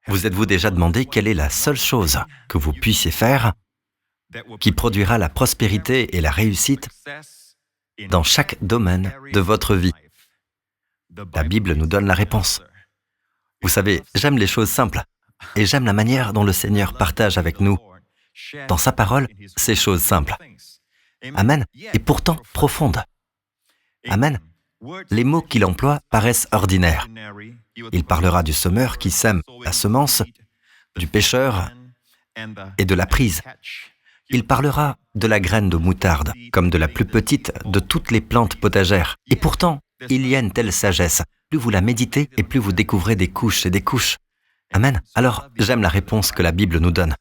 Vous êtes-vous déjà demandé quelle est la seule chose que vous puissiez faire qui produira la prospérité et la réussite dans chaque domaine de votre vie? La Bible nous donne la réponse. Vous savez, j'aime les choses simples et j'aime la manière dont le Seigneur partage avec nous, dans sa parole, ces choses simples. Amen. Et pourtant profondes. Amen. Les mots qu'il emploie paraissent ordinaires. Il parlera du semeur qui sème la semence, du pêcheur et de la prise. Il parlera de la graine de moutarde, comme de la plus petite de toutes les plantes potagères. Et pourtant, il y a une telle sagesse. Plus vous la méditez et plus vous découvrez des couches et des couches. Amen. Alors, j'aime la réponse que la Bible nous donne.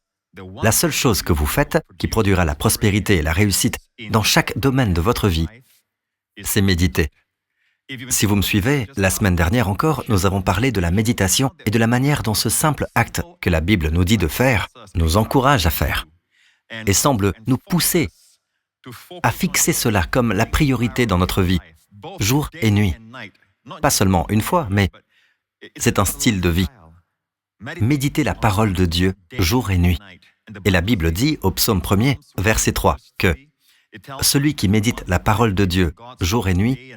La seule chose que vous faites, qui produira la prospérité et la réussite dans chaque domaine de votre vie, c'est méditer. Si vous me suivez, la semaine dernière encore, nous avons parlé de la méditation et de la manière dont ce simple acte que la Bible nous dit de faire, nous encourage à faire, et semble nous pousser à fixer cela comme la priorité dans notre vie, jour et nuit. Pas seulement une fois, mais c'est un style de vie. Méditer la parole de Dieu jour et nuit. Et la Bible dit au psaume 1er, verset 3, que celui qui médite la parole de Dieu jour et nuit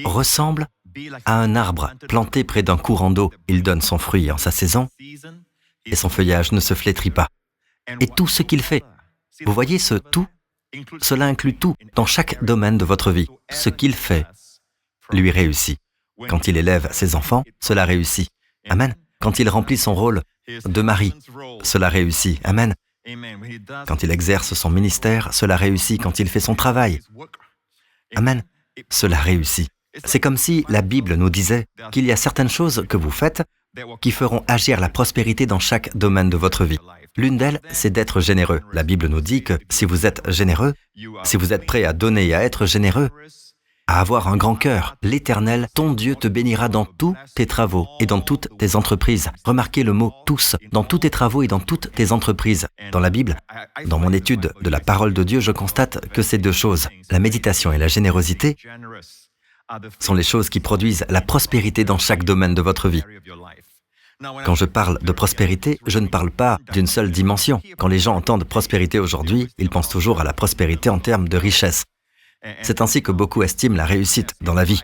ressemble à un arbre planté près d'un courant d'eau. Il donne son fruit en sa saison et son feuillage ne se flétrit pas. Et tout ce qu'il fait, vous voyez ce tout, cela inclut tout dans chaque domaine de votre vie. Ce qu'il fait lui réussit. Quand il élève ses enfants, cela réussit. Amen. Quand il remplit son rôle de mari, cela réussit. Amen. Quand il exerce son ministère, cela réussit. Quand il fait son travail, amen, cela réussit. C'est comme si la Bible nous disait qu'il y a certaines choses que vous faites qui feront agir la prospérité dans chaque domaine de votre vie. L'une d'elles, c'est d'être généreux. La Bible nous dit que si vous êtes généreux, si vous êtes prêt à donner et à être généreux, à avoir un grand cœur, l'Éternel, ton Dieu, te bénira dans tous tes travaux et dans toutes tes entreprises. Remarquez le mot « tous », dans tous tes travaux et dans toutes tes entreprises. Dans la Bible, dans mon étude de la parole de Dieu, je constate que ces deux choses, la méditation et la générosité, sont les choses qui produisent la prospérité dans chaque domaine de votre vie. Quand je parle de prospérité, je ne parle pas d'une seule dimension. Quand les gens entendent prospérité aujourd'hui, ils pensent toujours à la prospérité en termes de richesse. C'est ainsi que beaucoup estiment la réussite dans la vie.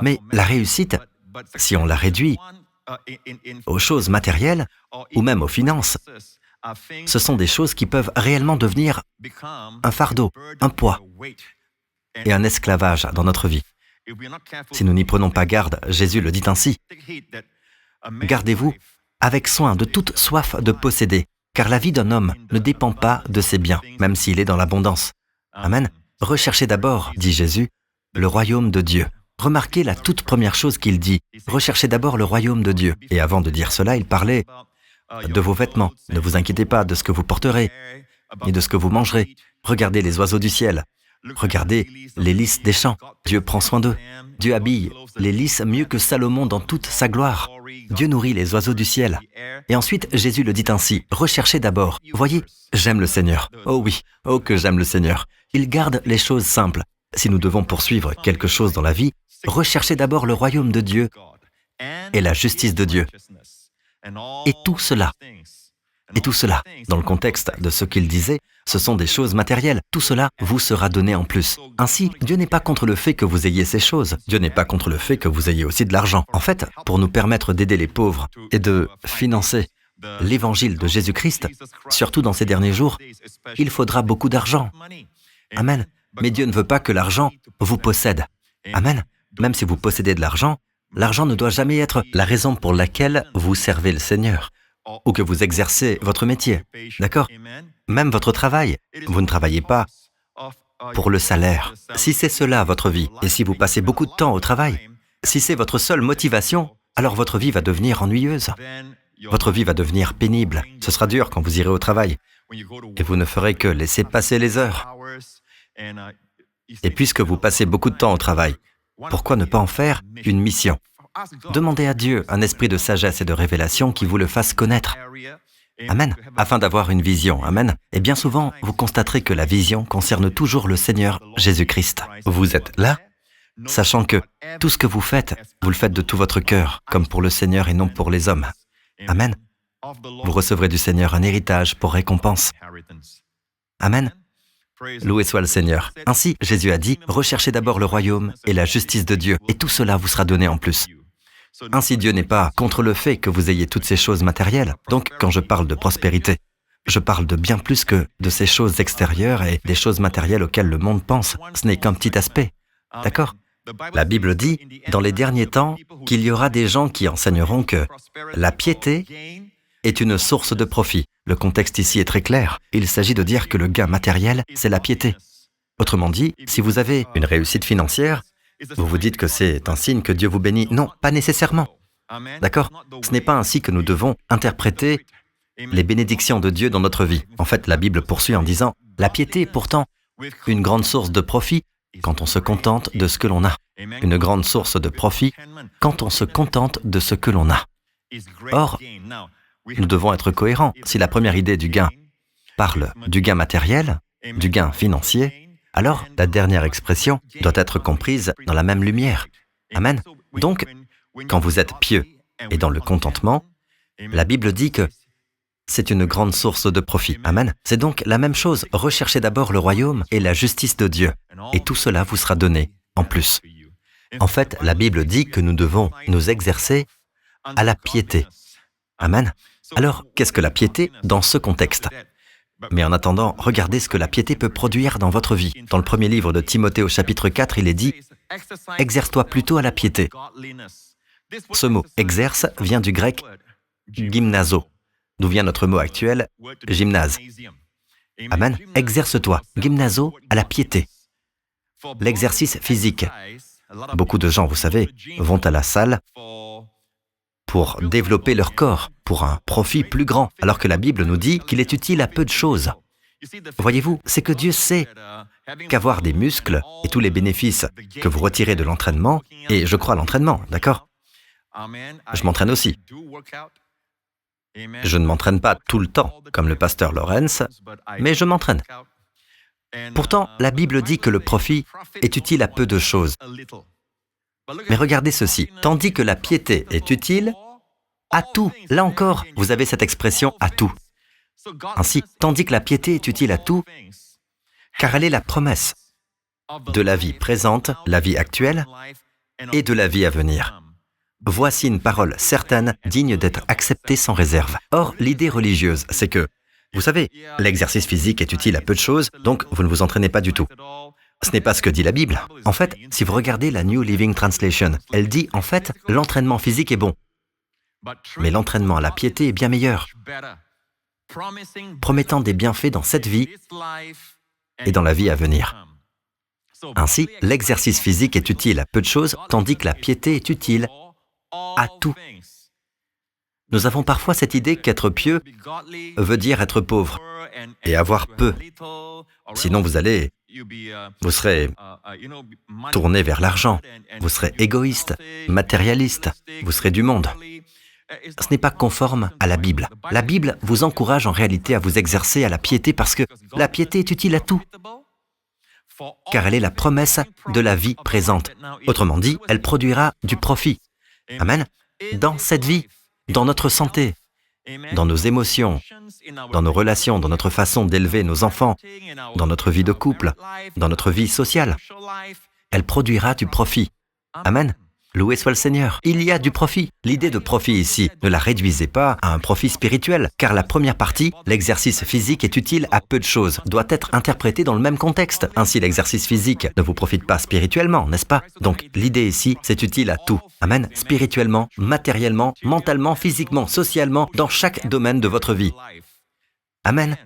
Mais la réussite, si on la réduit aux choses matérielles ou même aux finances, ce sont des choses qui peuvent réellement devenir un fardeau, un poids et un esclavage dans notre vie. Si nous n'y prenons pas garde, Jésus le dit ainsi, « Gardez-vous avec soin de toute soif de posséder, car la vie d'un homme ne dépend pas de ses biens, même s'il est dans l'abondance. » Amen. Recherchez d'abord, dit Jésus, le royaume de Dieu. Remarquez la toute première chose qu'il dit. Recherchez d'abord le royaume de Dieu. Et avant de dire cela, il parlait de vos vêtements. Ne vous inquiétez pas de ce que vous porterez, ni de ce que vous mangerez. Regardez les oiseaux du ciel. Regardez les lys des champs. Dieu prend soin d'eux. Dieu habille les lys mieux que Salomon dans toute sa gloire. Dieu nourrit les oiseaux du ciel. Et ensuite, Jésus le dit ainsi, recherchez d'abord. Voyez, j'aime le Seigneur. Oh oui, oh que j'aime le Seigneur. Il garde les choses simples. Si nous devons poursuivre quelque chose dans la vie, recherchez d'abord le royaume de Dieu et la justice de Dieu. Et tout cela, dans le contexte de ce qu'il disait, ce sont des choses matérielles. Tout cela vous sera donné en plus. Ainsi, Dieu n'est pas contre le fait que vous ayez ces choses. Dieu n'est pas contre le fait que vous ayez aussi de l'argent. En fait, pour nous permettre d'aider les pauvres et de financer l'évangile de Jésus-Christ, surtout dans ces derniers jours, il faudra beaucoup d'argent. Amen. Mais Dieu ne veut pas que l'argent vous possède. Amen. Même si vous possédez de l'argent, l'argent ne doit jamais être la raison pour laquelle vous servez le Seigneur ou que vous exercez votre métier. D'accord? Même votre travail. Vous ne travaillez pas pour le salaire. Si c'est cela votre vie, et si vous passez beaucoup de temps au travail, si c'est votre seule motivation, alors votre vie va devenir ennuyeuse. Votre vie va devenir pénible. Ce sera dur quand vous irez au travail. Et vous ne ferez que laisser passer les heures. Et puisque vous passez beaucoup de temps au travail, pourquoi ne pas en faire une mission? Demandez à Dieu un esprit de sagesse et de révélation qui vous le fasse connaître. Amen. Afin d'avoir une vision. Amen. Et bien souvent, vous constaterez que la vision concerne toujours le Seigneur Jésus-Christ. Vous êtes là, sachant que tout ce que vous le faites de tout votre cœur, comme pour le Seigneur et non pour les hommes. Amen. Vous recevrez du Seigneur un héritage pour récompense. Amen. Loué soit le Seigneur. Ainsi, Jésus a dit, « Recherchez d'abord le royaume et la justice de Dieu, et tout cela vous sera donné en plus. » Ainsi, Dieu n'est pas contre le fait que vous ayez toutes ces choses matérielles. Donc, quand je parle de prospérité, je parle de bien plus que de ces choses extérieures et des choses matérielles auxquelles le monde pense. Ce n'est qu'un petit aspect. D'accord ? La Bible dit, dans les derniers temps, qu'il y aura des gens qui enseigneront que la piété est une source de profit. Le contexte ici est très clair. Il s'agit de dire que le gain matériel, c'est la piété. Autrement dit, si vous avez une réussite financière, vous vous dites que c'est un signe que Dieu vous bénit. Non, pas nécessairement. D'accord ? Ce n'est pas ainsi que nous devons interpréter les bénédictions de Dieu dans notre vie. En fait, la Bible poursuit en disant, « La piété est pourtant une grande source de profit quand on se contente de ce que l'on a. Une grande source de profit quand on se contente de ce que l'on a. » Or, nous devons être cohérents. Si la première idée du gain parle du gain matériel, du gain financier, alors la dernière expression doit être comprise dans la même lumière. Amen. Donc, quand vous êtes pieux et dans le contentement, la Bible dit que c'est une grande source de profit. Amen. C'est donc la même chose. Recherchez d'abord le royaume et la justice de Dieu, et tout cela vous sera donné en plus. En fait, la Bible dit que nous devons nous exercer à la piété. Amen. Alors, qu'est-ce que la piété dans ce contexte ? Mais en attendant, regardez ce que la piété peut produire dans votre vie. Dans le premier livre de Timothée au chapitre 4, il est dit « Exerce-toi plutôt à la piété ». Ce mot « exerce » vient du grec « gymnazo », d'où vient notre mot actuel « gymnase ». Amen. Exerce-toi, gymnazo, à la piété. L'exercice physique. Beaucoup de gens, vous savez, vont à la salle pour développer leur corps, pour un profit plus grand, alors que la Bible nous dit qu'il est utile à peu de choses. Voyez-vous, c'est que Dieu sait qu'avoir des muscles et tous les bénéfices que vous retirez de l'entraînement, et je crois à l'entraînement, d'accord ? Je m'entraîne aussi. Je ne m'entraîne pas tout le temps, comme le pasteur Lawrence, mais je m'entraîne. Pourtant, la Bible dit que le profit est utile à peu de choses. Mais regardez ceci, tandis que la piété est utile à tout. Là encore, vous avez cette expression « à tout ». Ainsi, tandis que la piété est utile à tout, car elle est la promesse de la vie présente, la vie actuelle, et de la vie à venir. Voici une parole certaine, digne d'être acceptée sans réserve. Or, l'idée religieuse, c'est que, vous savez, l'exercice physique est utile à peu de choses, donc vous ne vous entraînez pas du tout. Ce n'est pas ce que dit la Bible. En fait, si vous regardez la New Living Translation, elle dit, en fait, l'entraînement physique est bon, mais l'entraînement à la piété est bien meilleur, promettant des bienfaits dans cette vie et dans la vie à venir. Ainsi, l'exercice physique est utile à peu de choses, tandis que la piété est utile à tout. Nous avons parfois cette idée qu'être pieux veut dire être pauvre et avoir peu. Sinon, vous serez tourné vers l'argent, vous serez égoïste, matérialiste, vous serez du monde. Ce n'est pas conforme à la Bible. La Bible vous encourage en réalité à vous exercer à la piété parce que la piété est utile à tout, car elle est la promesse de la vie présente. Autrement dit, elle produira du profit. Amen. Dans cette vie, dans notre santé, dans nos émotions, dans nos relations, dans notre façon d'élever nos enfants, dans notre vie de couple, dans notre vie sociale. Elle produira du profit. Amen. Loué soit le Seigneur. Il y a du profit. L'idée de profit ici, ne la réduisez pas à un profit spirituel, car la première partie, l'exercice physique est utile à peu de choses, doit être interprétée dans le même contexte. Ainsi, l'exercice physique ne vous profite pas spirituellement, n'est-ce pas? Donc, l'idée ici, c'est utile à tout. Amen. Spirituellement, matériellement, mentalement, physiquement, socialement, dans chaque domaine de votre vie. Amen.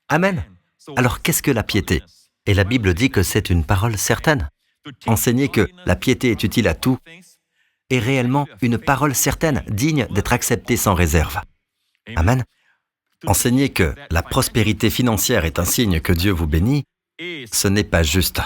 Amen. Alors, qu'est-ce que la piété? Et la Bible dit que c'est une parole certaine. Enseigner que la piété est utile à tout est réellement une parole certaine, digne d'être acceptée sans réserve. Amen. Enseigner que la prospérité financière est un signe que Dieu vous bénit, ce n'est pas juste.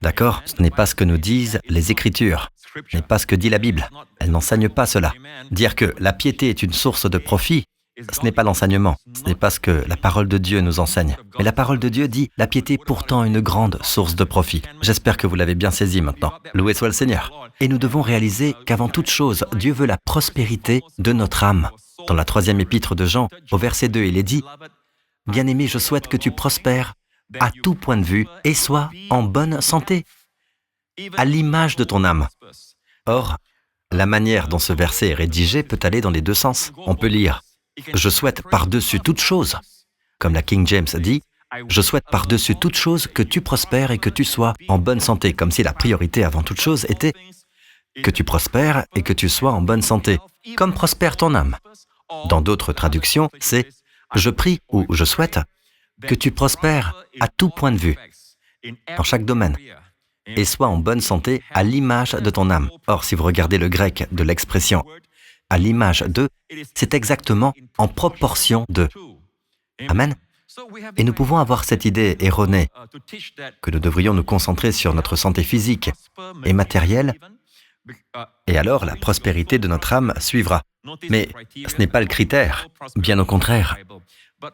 D'accord? Ce n'est pas ce que nous disent les Écritures. Ce n'est pas ce que dit la Bible. Elle n'enseigne pas cela. Dire que la piété est une source de profit, ce n'est pas l'enseignement. Ce n'est pas ce que la parole de Dieu nous enseigne. Mais la parole de Dieu dit, la piété est pourtant une grande source de profit. J'espère que vous l'avez bien saisi maintenant. Loué soit le Seigneur. Et nous devons réaliser qu'avant toute chose, Dieu veut la prospérité de notre âme. Dans la 3e épître de Jean, au verset 2, il est dit « Bien-aimé, je souhaite que tu prospères à tout point de vue et sois en bonne santé, à l'image de ton âme. » Or, la manière dont ce verset est rédigé peut aller dans les deux sens. On peut lire « Je souhaite par-dessus toute chose », comme la King James dit « Je souhaite par-dessus toute chose que tu prospères et que tu sois en bonne santé », comme si la priorité avant toute chose était que tu prospères et que tu sois en bonne santé, comme prospère ton âme. Dans d'autres traductions, c'est « Je prie » ou « Je souhaite » que tu prospères à tout point de vue, dans chaque domaine, et sois en bonne santé à l'image de ton âme. Or, si vous regardez le grec de l'expression « à l'image de », c'est exactement en proportion de. Amen. Et nous pouvons avoir cette idée erronée que nous devrions nous concentrer sur notre santé physique et matérielle, et alors la prospérité de notre âme suivra. Mais ce n'est pas le critère, bien au contraire.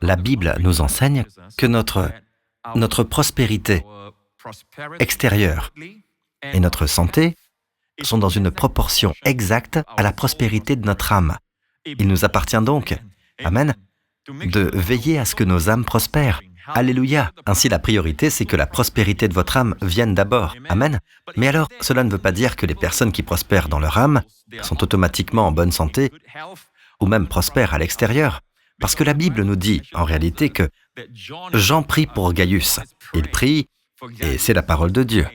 La Bible nous enseigne que notre prospérité extérieure et notre santé sont dans une proportion exacte à la prospérité de notre âme. Il nous appartient donc, amen, de veiller à ce que nos âmes prospèrent. Alléluia. Ainsi, la priorité, c'est que la prospérité de votre âme vienne d'abord. Amen. Mais alors, cela ne veut pas dire que les personnes qui prospèrent dans leur âme sont automatiquement en bonne santé ou même prospèrent à l'extérieur. Parce que la Bible nous dit, en réalité, que Jean prie pour Gaius. Il prie, et c'est la parole de Dieu.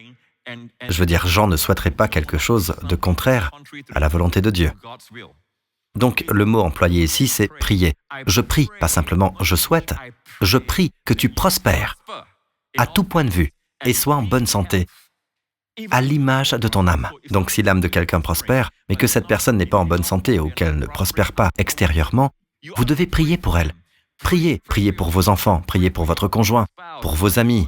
Je veux dire, Jean ne souhaiterait pas quelque chose de contraire à la volonté de Dieu. Donc, le mot employé ici, c'est prier. Je prie, pas simplement je souhaite. Je prie que tu prospères à tout point de vue et sois en bonne santé, à l'image de ton âme. Donc, si l'âme de quelqu'un prospère, mais que cette personne n'est pas en bonne santé ou qu'elle ne prospère pas extérieurement, vous devez prier pour elle. Priez pour vos enfants, priez pour votre conjoint, pour vos amis,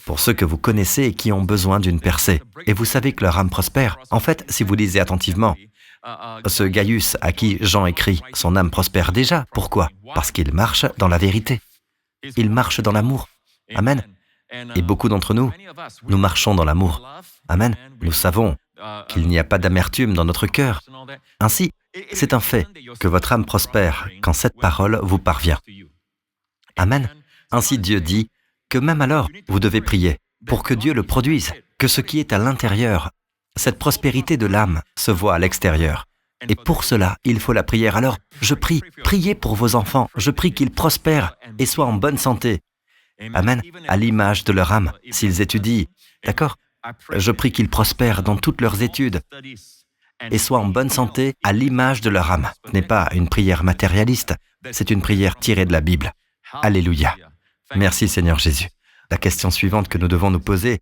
pour ceux que vous connaissez et qui ont besoin d'une percée. Et vous savez que leur âme prospère. En fait, si vous lisez attentivement, ce Gaius à qui Jean écrit, son âme prospère déjà. Pourquoi? Parce qu'il marche dans la vérité. Il marche dans l'amour. Amen. Et beaucoup d'entre nous, nous marchons dans l'amour. Amen. Nous savons qu'il n'y a pas d'amertume dans notre cœur. Ainsi, c'est un fait que votre âme prospère quand cette parole vous parvient. Amen. Ainsi Dieu dit que même alors, vous devez prier pour que Dieu le produise, que ce qui est à l'intérieur, cette prospérité de l'âme, se voit à l'extérieur. Et pour cela, il faut la prière. Alors, je prie, priez pour vos enfants, je prie qu'ils prospèrent et soient en bonne santé. Amen. À l'image de leur âme, s'ils étudient. D'accord? Je prie qu'ils prospèrent dans toutes leurs études et soient en bonne santé à l'image de leur âme. Ce n'est pas une prière matérialiste, c'est une prière tirée de la Bible. Alléluia. Merci Seigneur Jésus. La question suivante que nous devons nous poser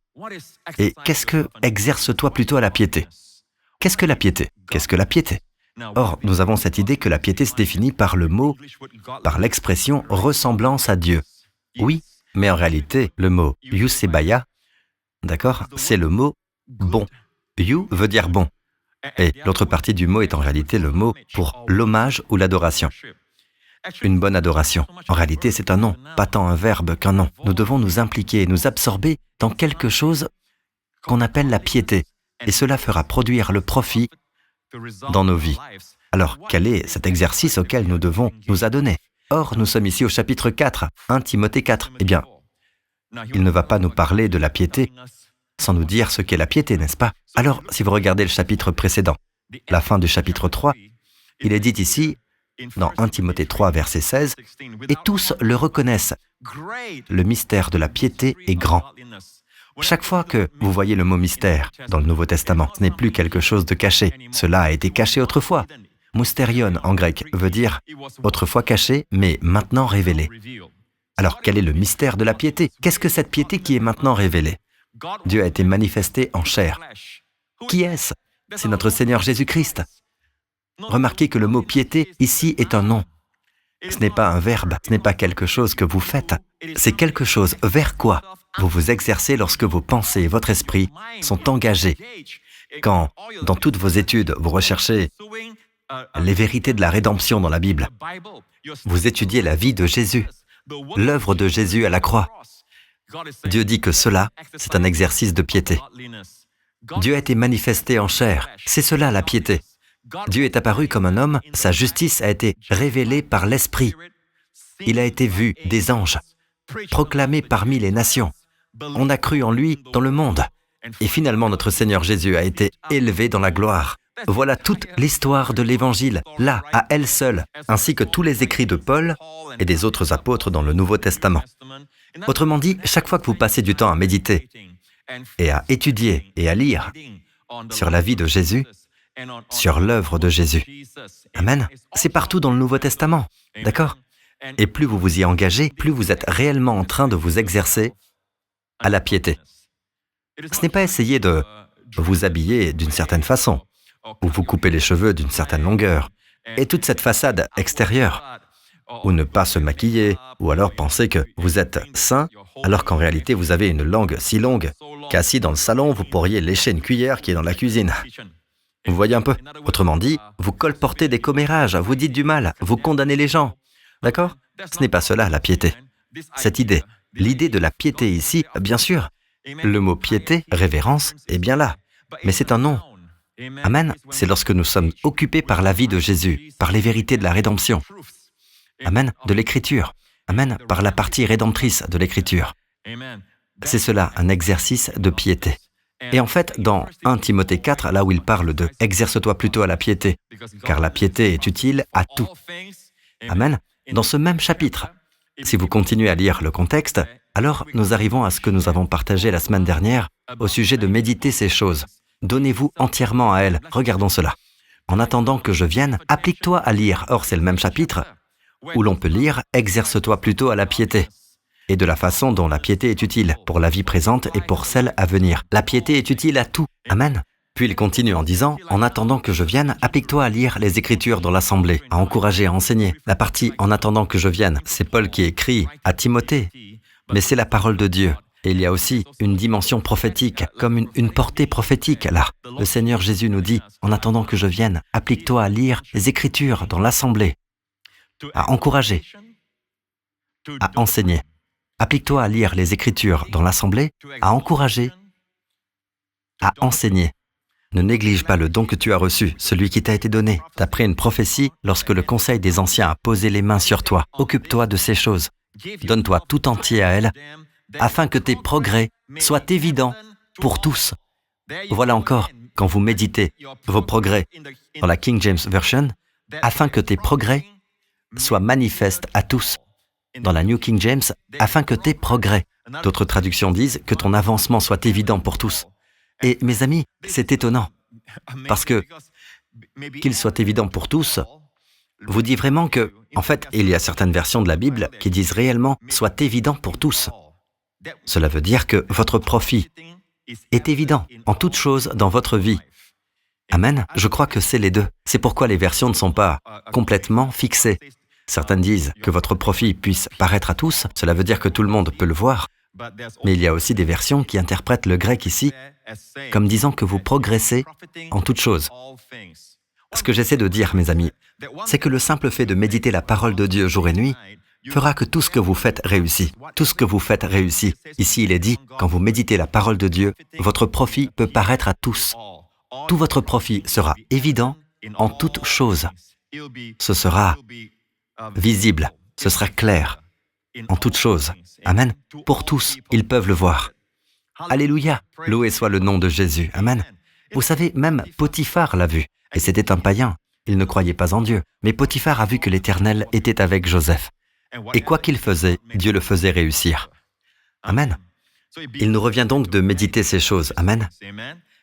est « Qu'est-ce que exerce-toi plutôt à la piété » Qu'est-ce que la piété? Qu'est-ce que la piété? Or, nous avons cette idée que la piété se définit par le mot, par l'expression « ressemblance à Dieu ». Oui, mais en réalité, le mot « eusebia », d'accord, c'est le mot « bon ». « You » veut dire « bon ». Et l'autre partie du mot est en réalité le mot pour l'hommage ou l'adoration. Une bonne adoration. En réalité, c'est un nom, pas tant un verbe qu'un nom. Nous devons nous impliquer, nous absorber dans quelque chose qu'on appelle la piété. Et cela fera produire le profit dans nos vies. Alors, quel est cet exercice auquel nous devons nous adonner? Or, nous sommes ici au chapitre 4, 1 Timothée 4. Eh bien, il ne va pas nous parler de la piété sans nous dire ce qu'est la piété, n'est-ce pas? Alors, si vous regardez le chapitre précédent, la fin du chapitre 3, il est dit ici, dans 1 Timothée 3, verset 16, « Et tous le reconnaissent, le mystère de la piété est grand. » Chaque fois que vous voyez le mot « mystère » dans le Nouveau Testament, ce n'est plus quelque chose de caché. Cela a été caché autrefois. Mystérion en grec veut dire « autrefois caché, mais maintenant révélé ». Alors, quel est le mystère de la piété? Qu'est-ce que cette piété qui est maintenant révélée? Dieu a été manifesté en chair. Qui est-ce? C'est notre Seigneur Jésus-Christ. Remarquez que le mot « piété » ici est un nom. Ce n'est pas un verbe, ce n'est pas quelque chose que vous faites. C'est quelque chose vers quoi vous vous exercez lorsque vos pensées et votre esprit sont engagés. Quand, dans toutes vos études, vous recherchez les vérités de la rédemption dans la Bible, vous étudiez la vie de Jésus, l'œuvre de Jésus à la croix. Dieu dit que cela, c'est un exercice de piété. Dieu a été manifesté en chair, c'est cela la piété. Dieu est apparu comme un homme, sa justice a été révélée par l'Esprit. Il a été vu des anges, proclamé parmi les nations. On a cru en lui dans le monde. Et finalement, notre Seigneur Jésus a été élevé dans la gloire. Voilà toute l'histoire de l'Évangile, là, à elle seule, ainsi que tous les écrits de Paul et des autres apôtres dans le Nouveau Testament. Autrement dit, chaque fois que vous passez du temps à méditer et à étudier et à lire sur la vie de Jésus, sur l'œuvre de Jésus, amen, c'est partout dans le Nouveau Testament, d'accord? Et plus vous vous y engagez, plus vous êtes réellement en train de vous exercer à la piété. Ce n'est pas essayer de vous habiller d'une certaine façon, ou vous couper les cheveux d'une certaine longueur, et toute cette façade extérieure, ou ne pas se maquiller, ou alors penser que vous êtes saint, alors qu'en réalité vous avez une langue si longue qu'assis dans le salon, vous pourriez lécher une cuillère qui est dans la cuisine. Vous voyez un peu? Autrement dit, vous colportez des commérages, vous dites du mal, vous condamnez les gens. D'accord? Ce n'est pas cela, la piété. Cette idée, l'idée de la piété ici, bien sûr, le mot piété, révérence, est bien là, mais c'est un nom. Amen, c'est lorsque nous sommes occupés par la vie de Jésus, par les vérités de la rédemption. Amen, de l'Écriture. Amen, par la partie rédemptrice de l'Écriture. C'est cela, un exercice de piété. Et en fait, dans 1 Timothée 4, là où il parle de « exerce-toi plutôt à la piété, car la piété est utile à tout ». Amen. Dans ce même chapitre, si vous continuez à lire le contexte, alors nous arrivons à ce que nous avons partagé la semaine dernière au sujet de méditer ces choses. Donnez-vous entièrement à elles. Regardons cela. En attendant que je vienne, applique-toi à lire. Or, c'est le même chapitre où l'on peut lire « exerce-toi plutôt à la piété » et de la façon dont la piété est utile pour la vie présente et pour celle à venir. La piété est utile à tout. Amen. Puis il continue en disant, en attendant que je vienne, applique-toi à lire les Écritures dans l'Assemblée, à encourager, à enseigner. La partie en attendant que je vienne, c'est Paul qui écrit à Timothée, mais c'est la parole de Dieu. Et il y a aussi une dimension prophétique, comme une portée prophétique là. Le Seigneur Jésus nous dit, en attendant que je vienne, applique-toi à lire les Écritures dans l'Assemblée, à encourager, à enseigner. Applique-toi à lire les Écritures dans l'Assemblée, à encourager, à enseigner. Ne néglige pas le don que tu as reçu, celui qui t'a été donné. D'après une prophétie, lorsque le conseil des anciens a posé les mains sur toi, occupe-toi de ces choses. Donne-toi tout entier à elles, afin que tes progrès soient évidents pour tous. Voilà encore, quand vous méditez vos progrès dans la King James Version, afin que tes progrès soient manifestes à tous. Dans la New King James, afin que tes progrès. D'autres traductions disent que ton avancement soit évident pour tous. Et mes amis, c'est étonnant, parce que qu'il soit évident pour tous, vous dit vraiment que, en fait, il y a certaines versions de la Bible qui disent réellement « soit évident pour tous ». Cela veut dire que votre profit est évident en toute chose dans votre vie. Amen. Je crois que c'est les deux. C'est pourquoi les versions ne sont pas complètement fixées. Certaines disent que votre profit puisse paraître à tous, cela veut dire que tout le monde peut le voir. Mais il y a aussi des versions qui interprètent le grec ici comme disant que vous progressez en toutes choses. Ce que j'essaie de dire, mes amis, c'est que le simple fait de méditer la parole de Dieu jour et nuit fera que tout ce que vous faites réussit. Tout ce que vous faites réussit. Ici, il est dit, quand vous méditez la parole de Dieu, votre profit peut paraître à tous. Tout votre profit sera évident en toutes choses. Ce sera visible, ce sera clair en toutes choses. Amen. Pour tous, ils peuvent le voir. Alléluia. Loué soit le nom de Jésus. Amen. Vous savez, même Potiphar l'a vu. Et c'était un païen. Il ne croyait pas en Dieu. Mais Potiphar a vu que l'Éternel était avec Joseph. Et quoi qu'il faisait, Dieu le faisait réussir. Amen. Il nous revient donc de méditer ces choses. Amen.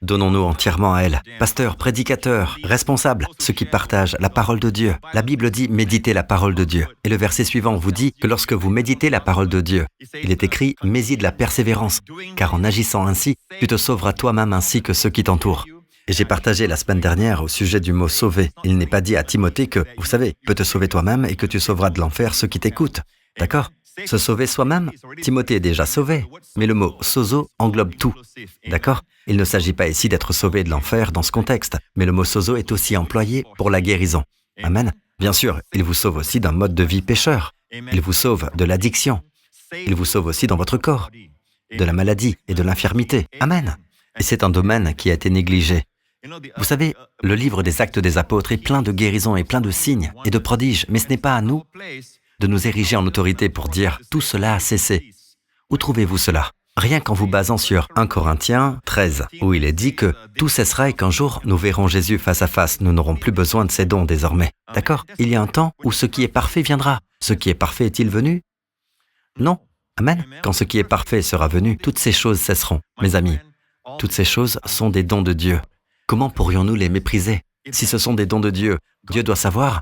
Donnons-nous entièrement à elles. Pasteurs, prédicateurs, responsables, ceux qui partagent la parole de Dieu. La Bible dit « méditez la parole de Dieu ». Et le verset suivant vous dit que lorsque vous méditez la parole de Dieu, il est écrit « mets-y de la persévérance, car en agissant ainsi, tu te sauveras toi-même ainsi que ceux qui t'entourent ». Et j'ai partagé la semaine dernière au sujet du mot « sauver ». Il n'est pas dit à Timothée que, vous savez, peut te sauver toi-même et que tu sauveras de l'enfer ceux qui t'écoutent. D'accord ? Se sauver soi-même, Timothée est déjà sauvé, mais le mot « sozo » englobe tout. D'accord ? Il ne s'agit pas ici d'être sauvé de l'enfer dans ce contexte, mais le mot « sozo » est aussi employé pour la guérison. Amen. Bien sûr, il vous sauve aussi d'un mode de vie pécheur. Il vous sauve de l'addiction. Il vous sauve aussi dans votre corps, de la maladie et de l'infirmité. Amen. Et c'est un domaine qui a été négligé. Vous savez, le livre des Actes des Apôtres est plein de guérisons et plein de signes et de prodiges, mais ce n'est pas à nous de nous ériger en autorité pour dire « tout cela a cessé ». Où trouvez-vous cela? Rien qu'en vous basant sur 1 Corinthiens 13, où il est dit que tout cessera et qu'un jour nous verrons Jésus face à face, nous n'aurons plus besoin de ses dons désormais. D'accord? Il y a un temps où ce qui est parfait viendra. Ce qui est parfait est-il venu? Non. Amen. Quand ce qui est parfait sera venu, toutes ces choses cesseront. Mes amis, toutes ces choses sont des dons de Dieu. Comment pourrions-nous les mépriser? Si ce sont des dons de Dieu, Dieu doit savoir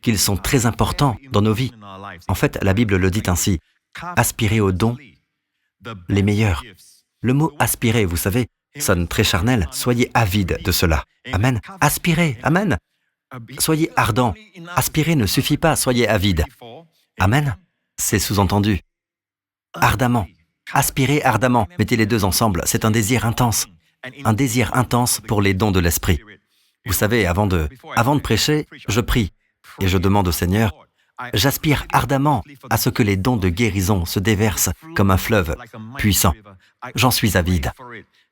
qu'ils sont très importants dans nos vies. En fait, la Bible le dit ainsi, aspirez aux dons les meilleurs. Le mot « aspirer », vous savez, sonne très charnel. Soyez avide de cela. Amen. Aspirez. Amen. Soyez ardent. Aspirer ne suffit pas, soyez avide. Amen. C'est sous-entendu. Ardemment. Aspirez ardemment. Mettez les deux ensemble, c'est un désir intense. Un désir intense pour les dons de l'Esprit. Vous savez, avant de prêcher, je prie et je demande au Seigneur, j'aspire ardemment à ce que les dons de guérison se déversent comme un fleuve puissant. J'en suis avide.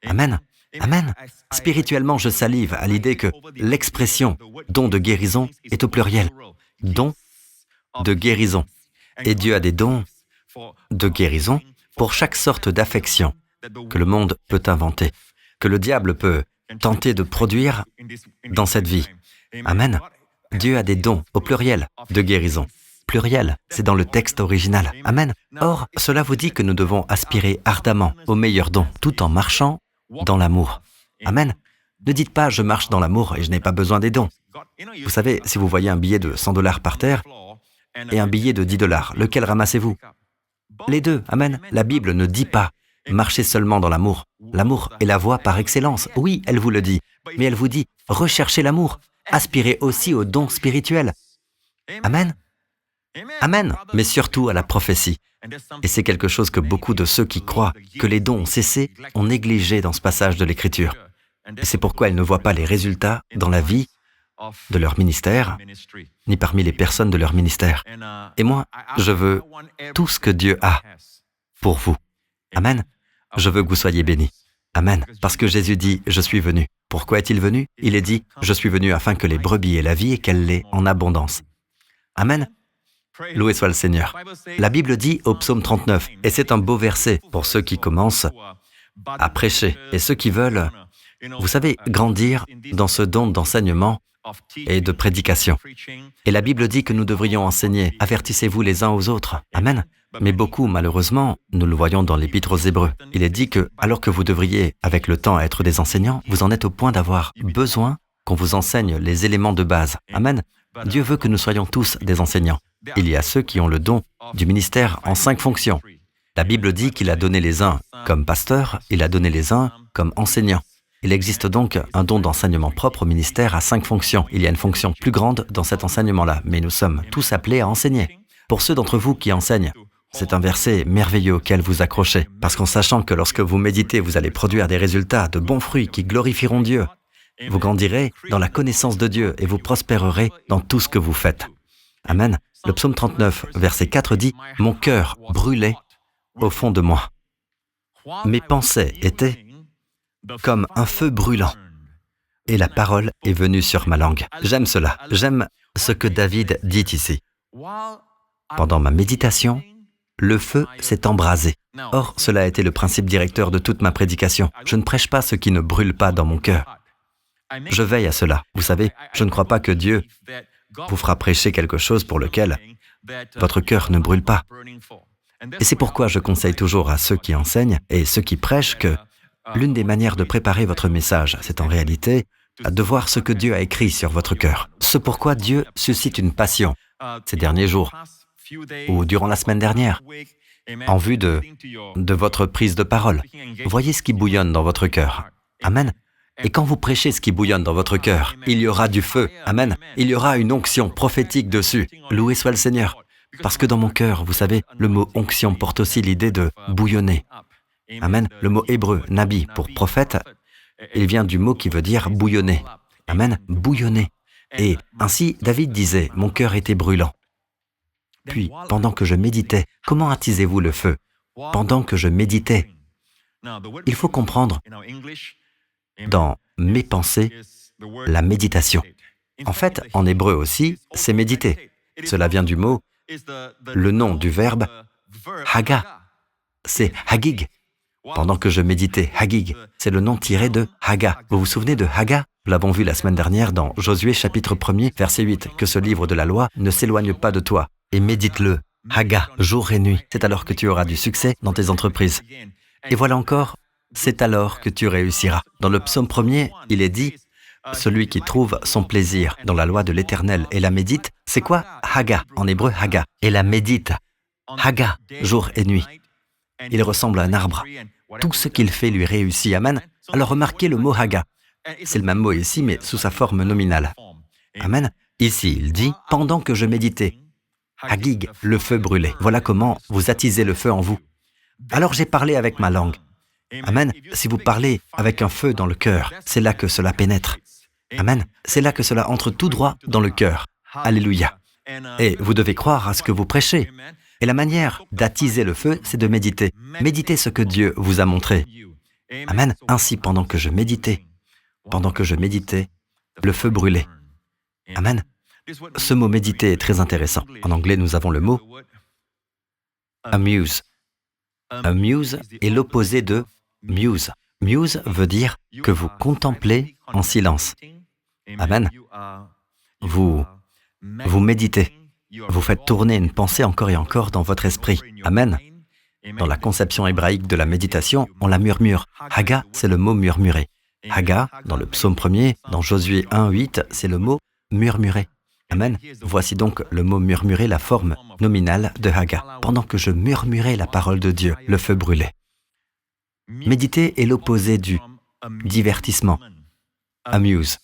Amen. Amen. Spirituellement, je salive à l'idée que l'expression « don de guérison » est au pluriel. Don de guérison. Et Dieu a des dons de guérison pour chaque sorte d'affection que le monde peut inventer, que le diable peut tenter de produire dans cette vie. Amen. Dieu a des dons, au pluriel, de guérison. Pluriel, c'est dans le texte original. Amen. Or, cela vous dit que nous devons aspirer ardemment aux meilleurs dons, tout en marchant dans l'amour. Amen. Ne dites pas « je marche dans l'amour et je n'ai pas besoin des dons ». Vous savez, si vous voyez un billet de 100 $ par terre et un billet de 10 $, lequel ramassez-vous? Les deux. Amen. La Bible ne dit pas « marchez seulement dans l'amour ». L'amour est la voie par excellence. Oui, elle vous le dit. Mais elle vous dit « recherchez l'amour ». Aspirez aussi aux dons spirituels. Amen. Amen. Mais surtout à la prophétie. Et c'est quelque chose que beaucoup de ceux qui croient que les dons ont cessé ont négligé dans ce passage de l'Écriture. Et c'est pourquoi ils ne voient pas les résultats dans la vie de leur ministère, ni parmi les personnes de leur ministère. Et moi, je veux tout ce que Dieu a pour vous. Amen. Je veux que vous soyez bénis. Amen. Parce que Jésus dit « Je suis venu ». Pourquoi est-il venu? Il est dit « Je suis venu afin que les brebis aient la vie et qu'elle l'ait en abondance ». Amen. Loué soit le Seigneur. La Bible dit au psaume 39, et c'est un beau verset pour ceux qui commencent à prêcher et ceux qui veulent, vous savez, grandir dans ce don d'enseignement et de prédication. Et la Bible dit que nous devrions enseigner. Avertissez-vous les uns aux autres. Amen. Mais beaucoup, malheureusement, nous le voyons dans l'Épître aux Hébreux. Il est dit que, alors que vous devriez, avec le temps, être des enseignants, vous en êtes au point d'avoir besoin qu'on vous enseigne les éléments de base. Amen. Dieu veut que nous soyons tous des enseignants. Il y a ceux qui ont le don du ministère en 5 fonctions. La Bible dit qu'il a donné les uns comme pasteurs, il a donné les uns comme enseignants. Il existe donc un don d'enseignement propre au ministère à 5 fonctions. Il y a une fonction plus grande dans cet enseignement-là, mais nous sommes tous appelés à enseigner. Pour ceux d'entre vous qui enseignent, c'est un verset merveilleux auquel vous accrochez, parce qu'en sachant que lorsque vous méditez, vous allez produire des résultats, de bons fruits qui glorifieront Dieu. Vous grandirez dans la connaissance de Dieu et vous prospérerez dans tout ce que vous faites. Amen. Le psaume 39, verset 4 dit « Mon cœur brûlait au fond de moi. Mes pensées étaient comme un feu brûlant. Et la parole est venue sur ma langue. » J'aime cela. J'aime ce que David dit ici. Pendant ma méditation, le feu s'est embrasé. Or, cela a été le principe directeur de toute ma prédication. Je ne prêche pas ce qui ne brûle pas dans mon cœur. Je veille à cela. Vous savez, je ne crois pas que Dieu vous fera prêcher quelque chose pour lequel votre cœur ne brûle pas. Et c'est pourquoi je conseille toujours à ceux qui enseignent et ceux qui prêchent que l'une des manières de préparer votre message, c'est en réalité de voir ce que Dieu a écrit sur votre cœur. Ce pourquoi Dieu suscite une passion ces derniers jours ou durant la semaine dernière, en vue de votre prise de parole. Voyez ce qui bouillonne dans votre cœur. Amen. Et quand vous prêchez ce qui bouillonne dans votre cœur, il y aura du feu. Amen. Il y aura une onction prophétique dessus. Loué soit le Seigneur. Parce que dans mon cœur, vous savez, le mot onction porte aussi l'idée de bouillonner. Amen. Le mot hébreu, nabi, pour prophète, il vient du mot qui veut dire bouillonner. Amen. Bouillonner. Et ainsi, David disait, mon cœur était brûlant. Puis, pendant que je méditais, comment attisez-vous le feu? Pendant que je méditais. Il faut comprendre, dans mes pensées, la méditation. En fait, en hébreu aussi, c'est méditer. Cela vient du mot, le nom du verbe haga. C'est hagig. Pendant que je méditais, hagig, c'est le nom tiré de Haga. Vous vous souvenez de Haga? Nous l'avons vu la semaine dernière dans Josué chapitre 1er, verset 8, que ce livre de la loi ne s'éloigne pas de toi, et médite-le, Haga, jour et nuit. C'est alors que tu auras du succès dans tes entreprises. Et voilà encore, c'est alors que tu réussiras. Dans le psaume 1er, il est dit, celui qui trouve son plaisir dans la loi de l'Éternel et la médite, c'est quoi? Haga, en hébreu Haga, et la médite, Haga, jour et nuit. Il ressemble à un arbre. Tout ce qu'il fait lui réussit. Amen. Alors remarquez le mot Haga. C'est le même mot ici, mais sous sa forme nominale. Amen. Ici, il dit « Pendant que je méditais ». Hagig, le feu brûlait. Voilà comment vous attisez le feu en vous. Alors j'ai parlé avec ma langue. Amen. Si vous parlez avec un feu dans le cœur, c'est là que cela pénètre. Amen. C'est là que cela entre tout droit dans le cœur. Alléluia. Et vous devez croire à ce que vous prêchez. Et la manière d'attiser le feu, c'est de méditer. Méditez ce que Dieu vous a montré. Amen. Ainsi, pendant que je méditais, le feu brûlait. Amen. Ce mot méditer est très intéressant. En anglais, nous avons le mot amuse. Amuse est l'opposé de muse. Muse veut dire que vous contemplez en silence. Amen. Vous méditez. Vous faites tourner une pensée encore et encore dans votre esprit. Amen. Dans la conception hébraïque de la méditation, on la murmure. Haga, c'est le mot murmurer. Haga, dans le psaume 1er, dans Josué 1, 8, c'est le mot murmurer. Amen. Voici donc le mot murmurer, la forme nominale de Haga. Pendant que je murmurais la parole de Dieu, le feu brûlait. Méditer est l'opposé du divertissement. Amuse.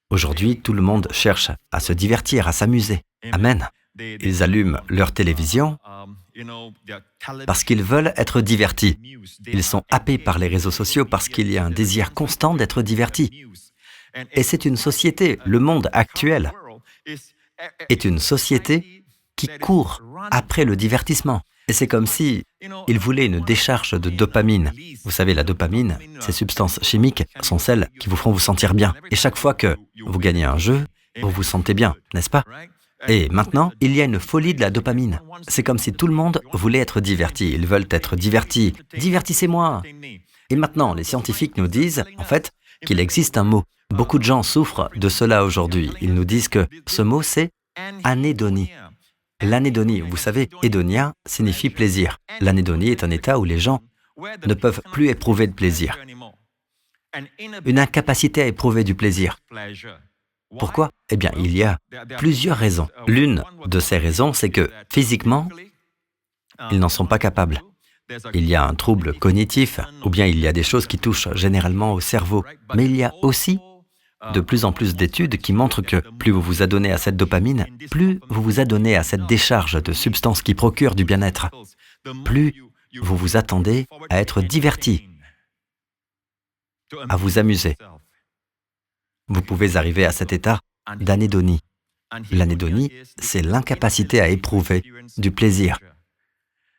Aujourd'hui, tout le monde cherche à se divertir, à s'amuser. Amen. Ils allument leur télévision parce qu'ils veulent être divertis. Ils sont happés par les réseaux sociaux parce qu'il y a un désir constant d'être divertis. Et c'est une société, le monde actuel est une société qui court après le divertissement. Et c'est comme si ils voulaient une décharge de dopamine. Vous savez, la dopamine, ces substances chimiques sont celles qui vous feront vous sentir bien. Et chaque fois que vous gagnez un jeu, vous vous sentez bien, n'est-ce pas? Et maintenant, il y a une folie de la dopamine. C'est comme si tout le monde voulait être diverti. Ils veulent être divertis. Divertissez-moi. Et maintenant, les scientifiques nous disent, en fait, qu'il existe un mot. Beaucoup de gens souffrent de cela aujourd'hui. Ils nous disent que ce mot, c'est anédonie. L'anédonie, vous savez, hédonia signifie plaisir. L'anédonie est un état où les gens ne peuvent plus éprouver de plaisir. Une incapacité à éprouver du plaisir. Pourquoi? Eh bien, il y a plusieurs raisons. L'une de ces raisons, c'est que physiquement, ils n'en sont pas capables. Il y a un trouble cognitif, ou bien il y a des choses qui touchent généralement au cerveau. Mais il y a aussi de plus en plus d'études qui montrent que plus vous vous adonnez à cette dopamine, plus vous vous adonnez à cette décharge de substances qui procurent du bien-être, plus vous vous attendez à être diverti, à vous amuser. Vous pouvez arriver à cet état d'anédonie. L'anédonie, c'est l'incapacité à éprouver du plaisir.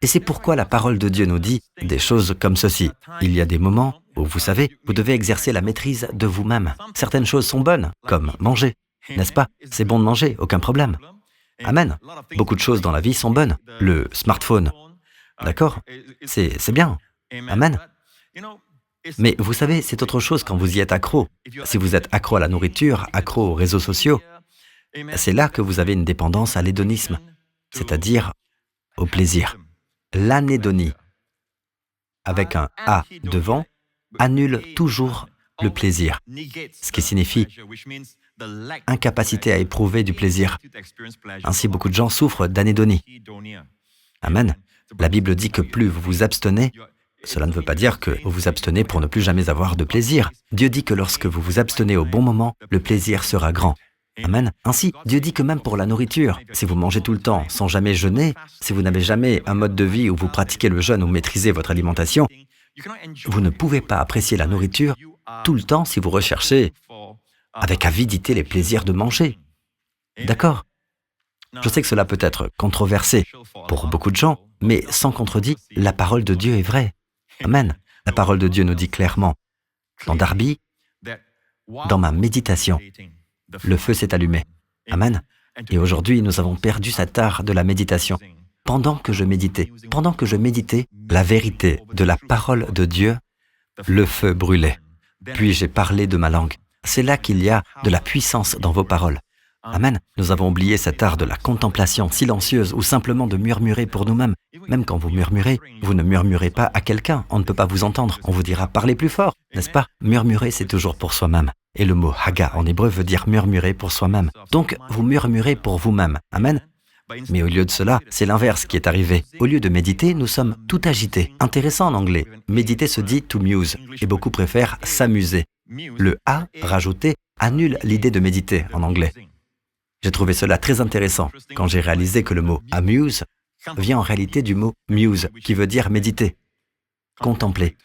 Et c'est pourquoi la parole de Dieu nous dit des choses comme ceci. Il y a des moments où, vous savez, vous devez exercer la maîtrise de vous-même. Certaines choses sont bonnes, comme manger, n'est-ce pas? C'est bon de manger, aucun problème. Amen. Beaucoup de choses dans la vie sont bonnes. Le smartphone, d'accord? C'est bien. Amen. Mais vous savez, c'est autre chose quand vous y êtes accro. Si vous êtes accro à la nourriture, accro aux réseaux sociaux, c'est là que vous avez une dépendance à l'hédonisme, c'est-à-dire au plaisir. L'anédonie, avec un « a » devant, annule toujours le plaisir, ce qui signifie incapacité à éprouver du plaisir. Ainsi, beaucoup de gens souffrent d'anédonie. Amen. La Bible dit que plus vous vous abstenez, cela ne veut pas dire que vous vous abstenez pour ne plus jamais avoir de plaisir. Dieu dit que lorsque vous vous abstenez au bon moment, le plaisir sera grand. Amen. Ainsi, Dieu dit que même pour la nourriture, si vous mangez tout le temps sans jamais jeûner, si vous n'avez jamais un mode de vie où vous pratiquez le jeûne ou maîtrisez votre alimentation, vous ne pouvez pas apprécier la nourriture tout le temps si vous recherchez avec avidité les plaisirs de manger. D'accord? Je sais que cela peut être controversé pour beaucoup de gens, mais sans contredit, la parole de Dieu est vraie. Amen. La parole de Dieu nous dit clairement, dans Darby, dans ma méditation, le feu s'est allumé. Amen. Et aujourd'hui, nous avons perdu cet art de la méditation. Pendant que je méditais la vérité de la parole de Dieu, le feu brûlait. Puis j'ai parlé de ma langue. C'est là qu'il y a de la puissance dans vos paroles. Amen. Nous avons oublié cet art de la contemplation silencieuse ou simplement de murmurer pour nous-mêmes. Même quand vous murmurez, vous ne murmurez pas à quelqu'un, on ne peut pas vous entendre. On vous dira « parlez plus fort », n'est-ce pas? Murmurer, c'est toujours pour soi-même. Et le mot « haga » en hébreu veut dire murmurer pour soi-même. Donc, vous murmurez pour vous-même. Amen. Mais au lieu de cela, c'est l'inverse qui est arrivé. Au lieu de méditer, nous sommes tout agités. Intéressant en anglais. Méditer se dit « to muse » et beaucoup préfèrent « s'amuser ». Le « a » rajouté annule l'idée de méditer en anglais. J'ai trouvé cela très intéressant quand j'ai réalisé que le mot « amuse » vient en réalité du mot « muse » qui veut dire méditer, contempler.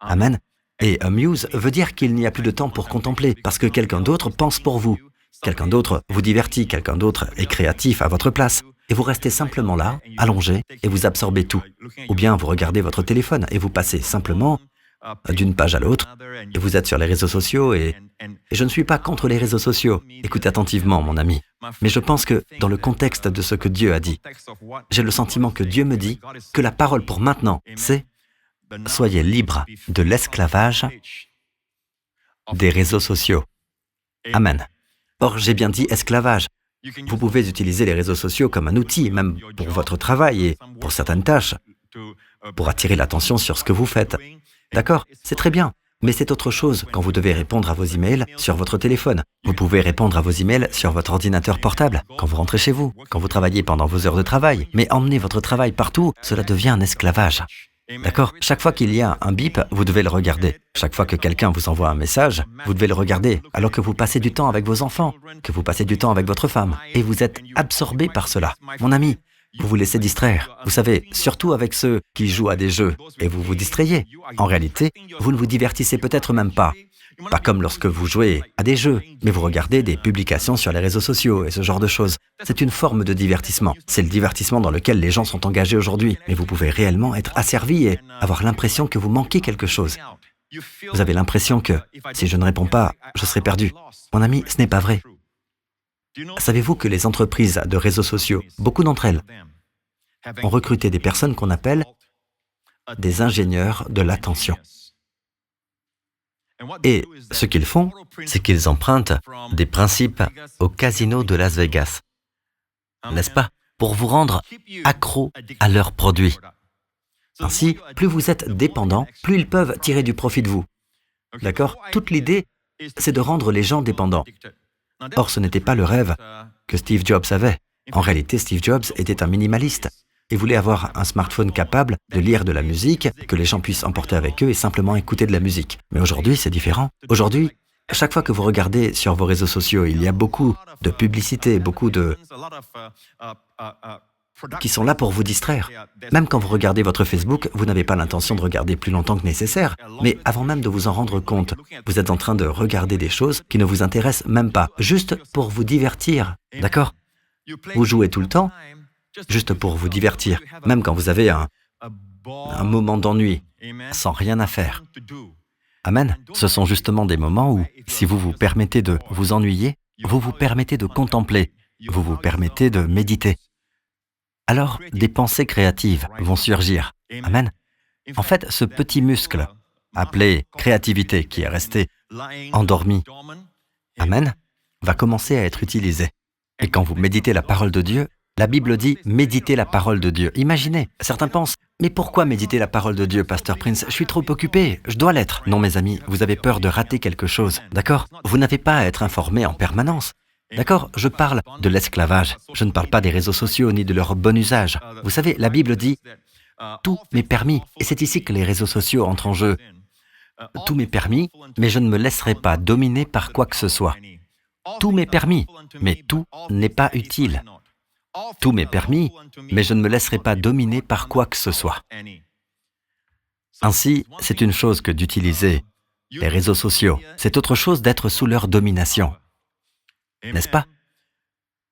Amen. Et amuse veut dire qu'il n'y a plus de temps pour contempler parce que quelqu'un d'autre pense pour vous. Quelqu'un d'autre vous divertit, quelqu'un d'autre est créatif à votre place. Et vous restez simplement là, allongé, et vous absorbez tout. Ou bien vous regardez votre téléphone et vous passez simplement d'une page à l'autre, et vous êtes sur les réseaux sociaux, et je ne suis pas contre les réseaux sociaux. Écoutez attentivement, mon ami. Mais je pense que dans le contexte de ce que Dieu a dit, j'ai le sentiment que Dieu me dit que la parole pour maintenant, c'est « Soyez libres de l'esclavage des réseaux sociaux ». Amen. Or, j'ai bien dit esclavage. Vous pouvez utiliser les réseaux sociaux comme un outil, même pour votre travail et pour certaines tâches, pour attirer l'attention sur ce que vous faites. D'accord, c'est très bien, mais c'est autre chose quand vous devez répondre à vos emails sur votre téléphone. Vous pouvez répondre à vos emails sur votre ordinateur portable, quand vous rentrez chez vous, quand vous travaillez pendant vos heures de travail. Mais emmener votre travail partout, cela devient un esclavage. D'accord? Chaque fois qu'il y a un bip, vous devez le regarder. Chaque fois que quelqu'un vous envoie un message, vous devez le regarder, alors que vous passez du temps avec vos enfants, que vous passez du temps avec votre femme, et vous êtes absorbé par cela. Mon ami, vous vous laissez distraire. Vous savez, surtout avec ceux qui jouent à des jeux, et vous vous distrayez. En réalité, vous ne vous divertissez peut-être même pas. Pas comme lorsque vous jouez à des jeux, mais vous regardez des publications sur les réseaux sociaux et ce genre de choses. C'est une forme de divertissement. C'est le divertissement dans lequel les gens sont engagés aujourd'hui. Mais vous pouvez réellement être asservi et avoir l'impression que vous manquez quelque chose. Vous avez l'impression que, si je ne réponds pas, je serai perdu. Mon ami, ce n'est pas vrai. Savez-vous que les entreprises de réseaux sociaux, beaucoup d'entre elles, ont recruté des personnes qu'on appelle des ingénieurs de l'attention. Et ce qu'ils font, c'est qu'ils empruntent des principes au casino de Las Vegas, n'est-ce pas? Pour vous rendre accro à leurs produits. Ainsi, plus vous êtes dépendant, plus ils peuvent tirer du profit de vous. D'accord? Toute l'idée, c'est de rendre les gens dépendants. Or, ce n'était pas le rêve que Steve Jobs avait. En réalité, Steve Jobs était un minimaliste. Il voulait avoir un smartphone capable de lire de la musique, que les gens puissent emporter avec eux et simplement écouter de la musique. Mais aujourd'hui, c'est différent. Aujourd'hui, chaque fois que vous regardez sur vos réseaux sociaux, il y a beaucoup de publicités, beaucoup de... qui sont là pour vous distraire. Même quand vous regardez votre Facebook, vous n'avez pas l'intention de regarder plus longtemps que nécessaire, mais avant même de vous en rendre compte, vous êtes en train de regarder des choses qui ne vous intéressent même pas, juste pour vous divertir, d'accord? Vous jouez tout le temps, juste pour vous divertir, même quand vous avez un moment d'ennui, sans rien à faire. Amen. Ce sont justement des moments où, si vous vous permettez de vous ennuyer, vous vous permettez de contempler, vous vous permettez de méditer. Alors, des pensées créatives vont surgir. Amen. En fait, ce petit muscle, appelé créativité, qui est resté endormi, amen, va commencer à être utilisé. Et quand vous méditez la parole de Dieu, la Bible dit « méditez la parole de Dieu ». Imaginez, certains pensent « mais pourquoi méditer la parole de Dieu, Pasteur Prince? Je suis trop occupé, je dois l'être ». Non, mes amis, vous avez peur de rater quelque chose, d'accord? Vous n'avez pas à être informé en permanence. D'accord? Je parle de l'esclavage. Je ne parle pas des réseaux sociaux ni de leur bon usage. Vous savez, la Bible dit « tout m'est permis ». Et c'est ici que les réseaux sociaux entrent en jeu. Tout m'est permis, mais je ne me laisserai pas dominer par quoi que ce soit. Tout m'est permis, mais tout n'est pas utile. Tout m'est permis, mais je ne me laisserai pas dominer par quoi que ce soit. Ainsi, c'est une chose que d'utiliser les réseaux sociaux. C'est autre chose d'être sous leur domination. N'est-ce pas?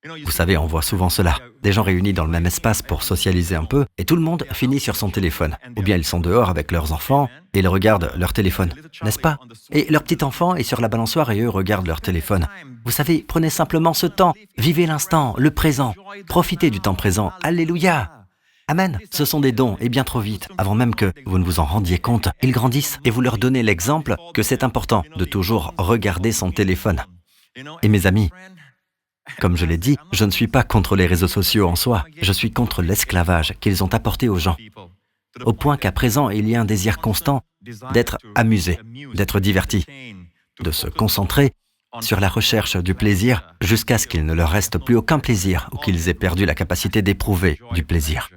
Vous savez, on voit souvent cela. Des gens réunis dans le même espace pour socialiser un peu, et tout le monde finit sur son téléphone. Ou bien ils sont dehors avec leurs enfants, et ils regardent leur téléphone, n'est-ce pas? Et leur petit enfant est sur la balançoire et eux regardent leur téléphone. Vous savez, prenez simplement ce temps, vivez l'instant, le présent, profitez du temps présent, alléluia! Amen. Ce sont des dons, et bien trop vite, avant même que vous ne vous en rendiez compte, ils grandissent, et vous leur donnez l'exemple que c'est important de toujours regarder son téléphone. Et mes amis, comme je l'ai dit, je ne suis pas contre les réseaux sociaux en soi, je suis contre l'esclavage qu'ils ont apporté aux gens. Au point qu'à présent, il y a un désir constant d'être amusé, d'être diverti, de se concentrer sur la recherche du plaisir jusqu'à ce qu'il ne leur reste plus aucun plaisir ou qu'ils aient perdu la capacité d'éprouver du plaisir.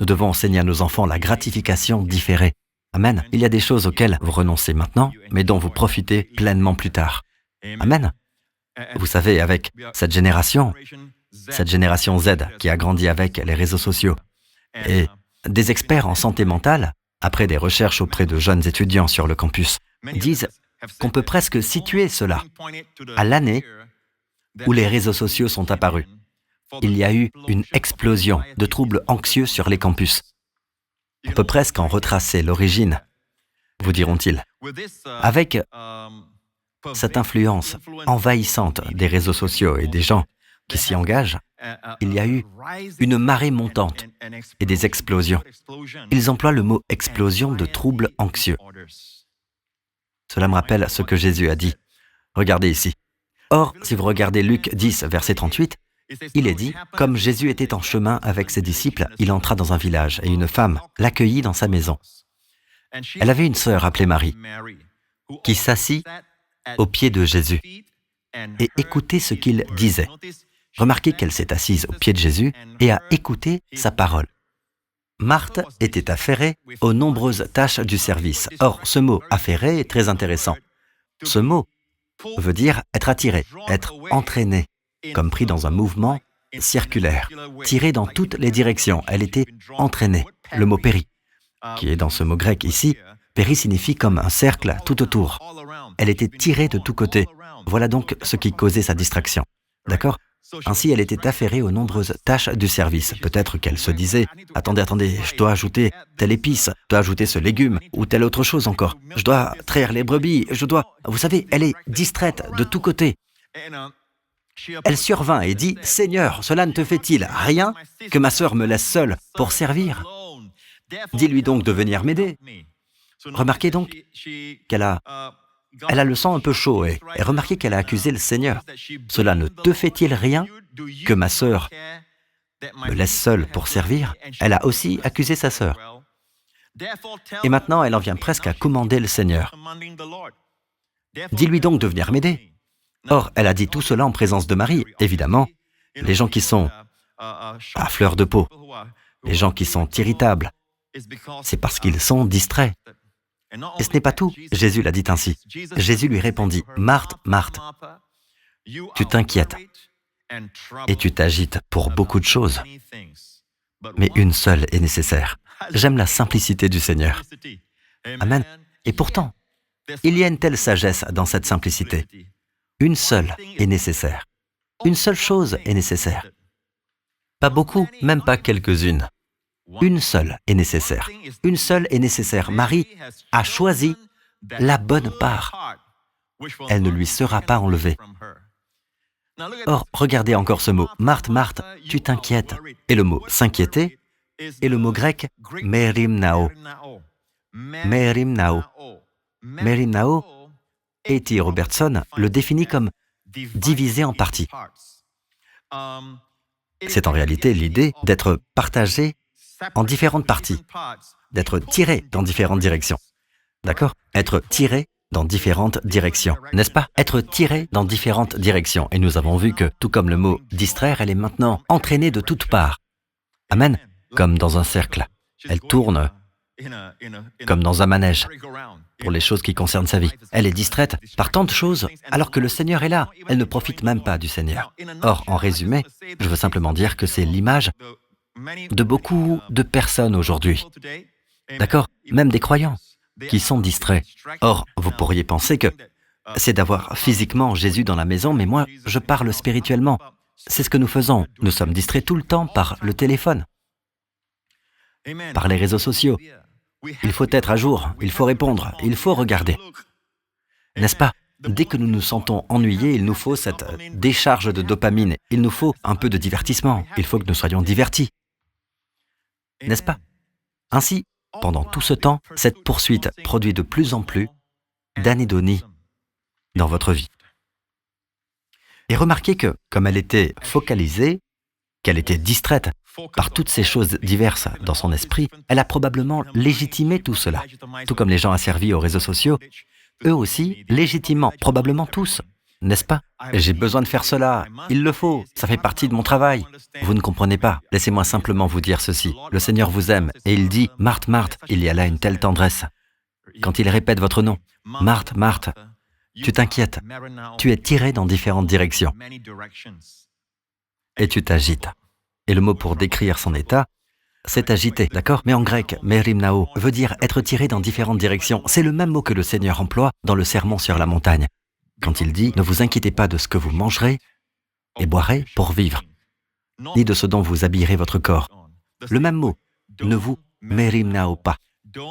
Nous devons enseigner à nos enfants la gratification différée. Amen. Il y a des choses auxquelles vous renoncez maintenant, mais dont vous profitez pleinement plus tard. Amen. Vous savez, avec cette génération Z qui a grandi avec les réseaux sociaux, et des experts en santé mentale, après des recherches auprès de jeunes étudiants sur le campus, disent qu'on peut presque situer cela à l'année où les réseaux sociaux sont apparus. Il y a eu une explosion de troubles anxieux sur les campus. On peut presque en retracer l'origine, vous diront-ils. Avec cette influence envahissante des réseaux sociaux et des gens qui s'y engagent, il y a eu une marée montante et des explosions. Ils emploient le mot « explosion » de troubles anxieux. Cela me rappelle ce que Jésus a dit. Regardez ici. Or, si vous regardez Luc 10, verset 38, il est dit, comme Jésus était en chemin avec ses disciples, il entra dans un village et une femme l'accueillit dans sa maison. Elle avait une sœur appelée Marie, qui s'assit aux pieds de Jésus et écoutait ce qu'il disait. Remarquez qu'elle s'est assise aux pieds de Jésus et a écouté sa parole. Marthe était affairée aux nombreuses tâches du service. Or, ce mot « affairé » est très intéressant. Ce mot veut dire être attiré, être entraîné, comme pris dans un mouvement circulaire, tiré dans toutes les directions. Elle était entraînée. Le mot « péri », qui est dans ce mot grec ici, péri signifie comme un cercle tout autour. Elle était tirée de tous côtés. Voilà donc ce qui causait sa distraction. D'accord ? Ainsi, elle était affairée aux nombreuses tâches du service. Peut-être qu'elle se disait « Attendez, je dois ajouter telle épice, je dois ajouter ce légume, ou telle autre chose encore. Je dois traire les brebis, je dois... » Vous savez, elle est distraite de tous côtés. Elle survint et dit « Seigneur, cela ne te fait-il rien que ma sœur me laisse seule pour servir? Dis-lui donc de venir m'aider. » Remarquez donc qu'elle a le sang un peu chaud et remarquez qu'elle a accusé le Seigneur. « Cela ne te fait-il rien que ma sœur me laisse seule pour servir ?» Elle a aussi accusé sa sœur. Et maintenant, elle en vient presque à commander le Seigneur. « Dis-lui donc de venir m'aider. » Or, elle a dit tout cela en présence de Marie. Évidemment, les gens qui sont à fleur de peau, les gens qui sont irritables, c'est parce qu'ils sont distraits. Et ce n'est pas tout, Jésus l'a dit ainsi. Jésus lui répondit, « Marthe, Marthe, tu t'inquiètes et tu t'agites pour beaucoup de choses, mais une seule est nécessaire. » J'aime la simplicité du Seigneur. Amen. Et pourtant, il y a une telle sagesse dans cette simplicité. Une seule est nécessaire. Une seule chose est nécessaire. Pas beaucoup, même pas quelques-unes. Une seule est nécessaire. Une seule est nécessaire. Marie a choisi la bonne part. Elle ne lui sera pas enlevée. Or, regardez encore ce mot. Marthe, Marthe, tu t'inquiètes. Et le mot s'inquiéter est le mot grec merimnao. Merimnao. Merimnao, A.T. Robertson le définit comme divisé en parties. C'est en réalité l'idée d'être partagé en différentes parties, d'être tiré dans différentes directions. D'accord ? Être tiré dans différentes directions, n'est-ce pas ? Être tiré dans différentes directions. Et nous avons vu que, tout comme le mot « distraire », elle est maintenant entraînée de toutes parts. Amen. Comme dans un cercle. Elle tourne comme dans un manège pour les choses qui concernent sa vie. Elle est distraite par tant de choses alors que le Seigneur est là. Elle ne profite même pas du Seigneur. Or, en résumé, je veux simplement dire que c'est l'image de beaucoup de personnes aujourd'hui. D'accord ? Même des croyants qui sont distraits. Or, vous pourriez penser que c'est d'avoir physiquement Jésus dans la maison, mais moi, je parle spirituellement. C'est ce que nous faisons. Nous sommes distraits tout le temps par le téléphone, par les réseaux sociaux. Il faut être à jour, il faut répondre, il faut regarder. N'est-ce pas? Dès que nous nous sentons ennuyés, il nous faut cette décharge de dopamine. Il nous faut un peu de divertissement. Il faut que nous soyons divertis. N'est-ce pas? Ainsi, pendant tout ce temps, cette poursuite produit de plus en plus d'anédonie dans votre vie. Et remarquez que, comme elle était focalisée, qu'elle était distraite par toutes ces choses diverses dans son esprit, elle a probablement légitimé tout cela. Tout comme les gens asservis aux réseaux sociaux, eux aussi, légitimement, probablement tous, n'est-ce pas? J'ai besoin de faire cela, il le faut, ça fait partie de mon travail. Vous ne comprenez pas, laissez-moi simplement vous dire ceci. Le Seigneur vous aime et il dit, « Marthe, Marthe, il y a là une telle tendresse. » Quand il répète votre nom, « Marthe, Marthe », tu t'inquiètes, tu es tiré dans différentes directions et tu t'agites. Et le mot pour décrire son état, c'est agité, d'accord? Mais en grec, merimnao veut dire être tiré dans différentes directions. C'est le même mot que le Seigneur emploie dans le Sermon sur la montagne, quand il dit « Ne vous inquiétez pas de ce que vous mangerez et boirez pour vivre, ni de ce dont vous habillerez votre corps. » Le même mot, ne vous merimnao pas.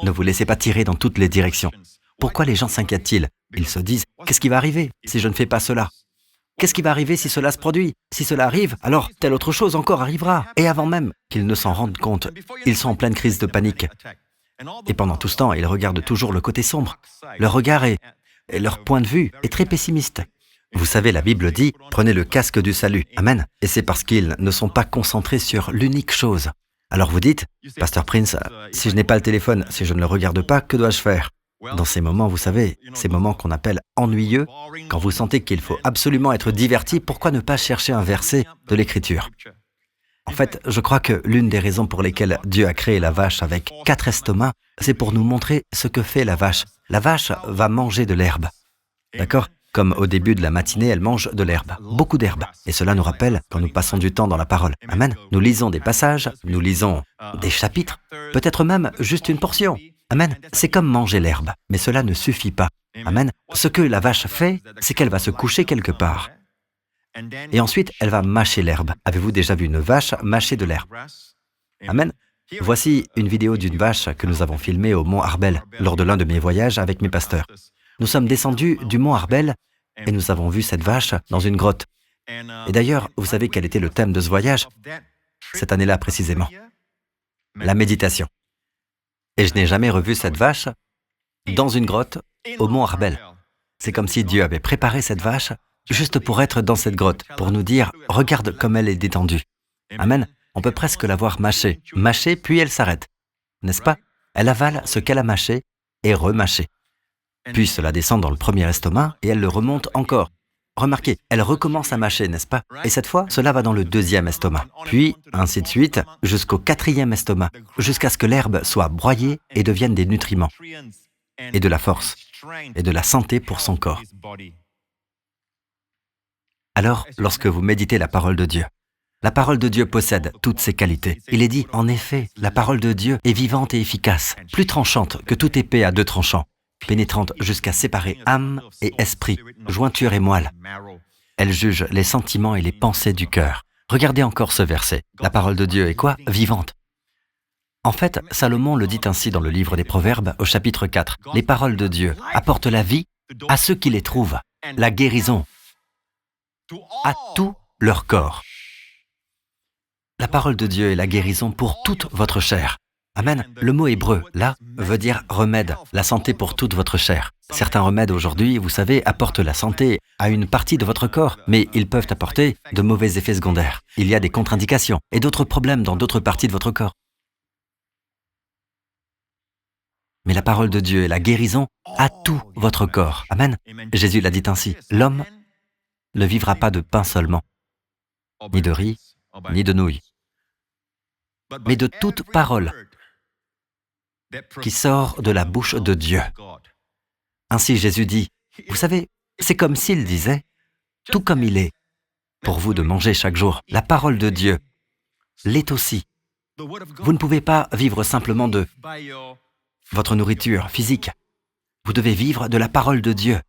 Ne vous laissez pas tirer dans toutes les directions. Pourquoi les gens s'inquiètent-ils? Ils se disent « Qu'est-ce qui va arriver si je ne fais pas cela? Qu'est-ce qui va arriver si cela se produit? Si cela arrive, alors telle autre chose encore arrivera. » Et avant même qu'ils ne s'en rendent compte, ils sont en pleine crise de panique. Et pendant tout ce temps, ils regardent toujours le côté sombre. Leur regard et leur point de vue est très pessimiste. Vous savez, la Bible dit « Prenez le casque du salut. » Amen. Et c'est parce qu'ils ne sont pas concentrés sur l'unique chose. Alors vous dites « Pasteur Prince, si je n'ai pas le téléphone, si je ne le regarde pas, que dois-je faire ?» Dans ces moments, vous savez, ces moments qu'on appelle ennuyeux, quand vous sentez qu'il faut absolument être diverti, pourquoi ne pas chercher un verset de l'Écriture? En fait, je crois que l'une des raisons pour lesquelles Dieu a créé la vache avec 4 estomacs, c'est pour nous montrer ce que fait la vache. La vache va manger de l'herbe, d'accord? Comme au début de la matinée, elle mange de l'herbe, beaucoup d'herbe. Et cela nous rappelle quand nous passons du temps dans la parole. Amen. Nous lisons des passages, nous lisons des chapitres, peut-être même juste une portion. Amen. C'est comme manger l'herbe, mais cela ne suffit pas. Amen. Ce que la vache fait, c'est qu'elle va se coucher quelque part. Et ensuite, elle va mâcher l'herbe. Avez-vous déjà vu une vache mâcher de l'herbe? Amen. Voici une vidéo d'une vache que nous avons filmée au mont Arbel, lors de l'un de mes voyages avec mes pasteurs. Nous sommes descendus du mont Arbel et nous avons vu cette vache dans une grotte. Et d'ailleurs, vous savez quel était le thème de ce voyage? Cette année-là précisément. La méditation. Et je n'ai jamais revu cette vache dans une grotte au mont Arbel. C'est comme si Dieu avait préparé cette vache juste pour être dans cette grotte, pour nous dire « Regarde comme elle est détendue. » Amen. On peut presque la voir mâcher. Mâcher, puis elle s'arrête. N'est-ce pas? Elle avale ce qu'elle a mâché et remâché. Puis cela descend dans le premier estomac et elle le remonte encore. Remarquez, elle recommence à mâcher, n'est-ce pas? Et cette fois, cela va dans le deuxième estomac. Puis, ainsi de suite, jusqu'au quatrième estomac, jusqu'à ce que l'herbe soit broyée et devienne des nutriments, et de la force, et de la santé pour son corps. Alors, lorsque vous méditez la parole de Dieu possède toutes ces qualités. Il est dit, en effet, la parole de Dieu est vivante et efficace, plus tranchante que toute épée à 2 tranchants, pénétrante jusqu'à séparer âme et esprit, jointure et moelle. Elle juge les sentiments et les pensées du cœur. Regardez encore ce verset. La parole de Dieu est quoi? Vivante. En fait, Salomon le dit ainsi dans le livre des Proverbes, au chapitre 4. Les paroles de Dieu apportent la vie à ceux qui les trouvent, la guérison à tout leur corps. La parole de Dieu est la guérison pour toute votre chair. Amen. Le mot hébreu, là, veut dire remède, la santé pour toute votre chair. Certains remèdes aujourd'hui, vous savez, apportent la santé à une partie de votre corps, mais ils peuvent apporter de mauvais effets secondaires. Il y a des contre-indications et d'autres problèmes dans d'autres parties de votre corps. Mais la parole de Dieu est la guérison à tout votre corps. Amen. Jésus l'a dit ainsi, l'homme ne vivra pas de pain seulement, ni de riz, ni de nouilles, mais de toute parole qui sort de la bouche de Dieu. Ainsi Jésus dit, vous savez, c'est comme s'il disait, tout comme il est, pour vous de manger chaque jour, la parole de Dieu l'est aussi. Vous ne pouvez pas vivre simplement de votre nourriture physique. Vous devez vivre de la parole de Dieu.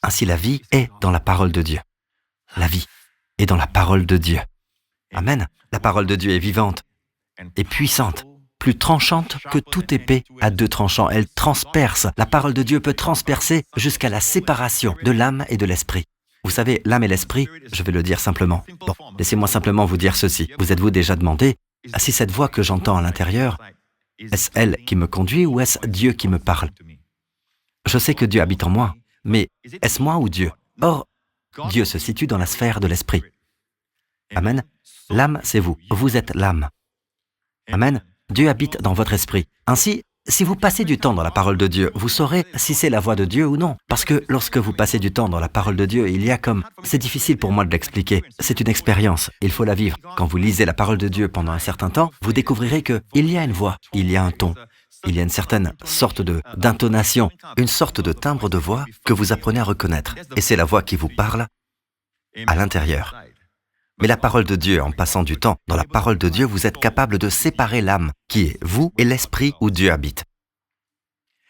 Ainsi la vie est dans la parole de Dieu. La vie est dans la parole de Dieu. Amen. La parole de Dieu est vivante et puissante, plus tranchante que toute épée à deux tranchants. Elle transperce. La parole de Dieu peut transpercer jusqu'à la séparation de l'âme et de l'esprit. Vous savez, l'âme et l'esprit, je vais le dire simplement. Bon, laissez-moi simplement vous dire ceci. Vous êtes-vous déjà demandé si cette voix que j'entends à l'intérieur, est-ce elle qui me conduit ou est-ce Dieu qui me parle? Je sais que Dieu habite en moi, mais est-ce moi ou Dieu? Or, Dieu se situe dans la sphère de l'esprit. Amen. L'âme, c'est vous. Vous êtes l'âme. Amen. Dieu habite dans votre esprit. Ainsi, si vous passez du temps dans la parole de Dieu, vous saurez si c'est la voix de Dieu ou non. Parce que lorsque vous passez du temps dans la parole de Dieu, il y a comme... C'est difficile pour moi de l'expliquer. C'est une expérience. Il faut la vivre. Quand vous lisez la parole de Dieu pendant un certain temps, vous découvrirez qu'il y a une voix, il y a un ton. Il y a une certaine sorte d'intonation, une sorte de timbre de voix que vous apprenez à reconnaître. Et c'est la voix qui vous parle à l'intérieur. Mais la parole de Dieu, en passant du temps dans la parole de Dieu, vous êtes capable de séparer l'âme, qui est vous, et l'esprit où Dieu habite.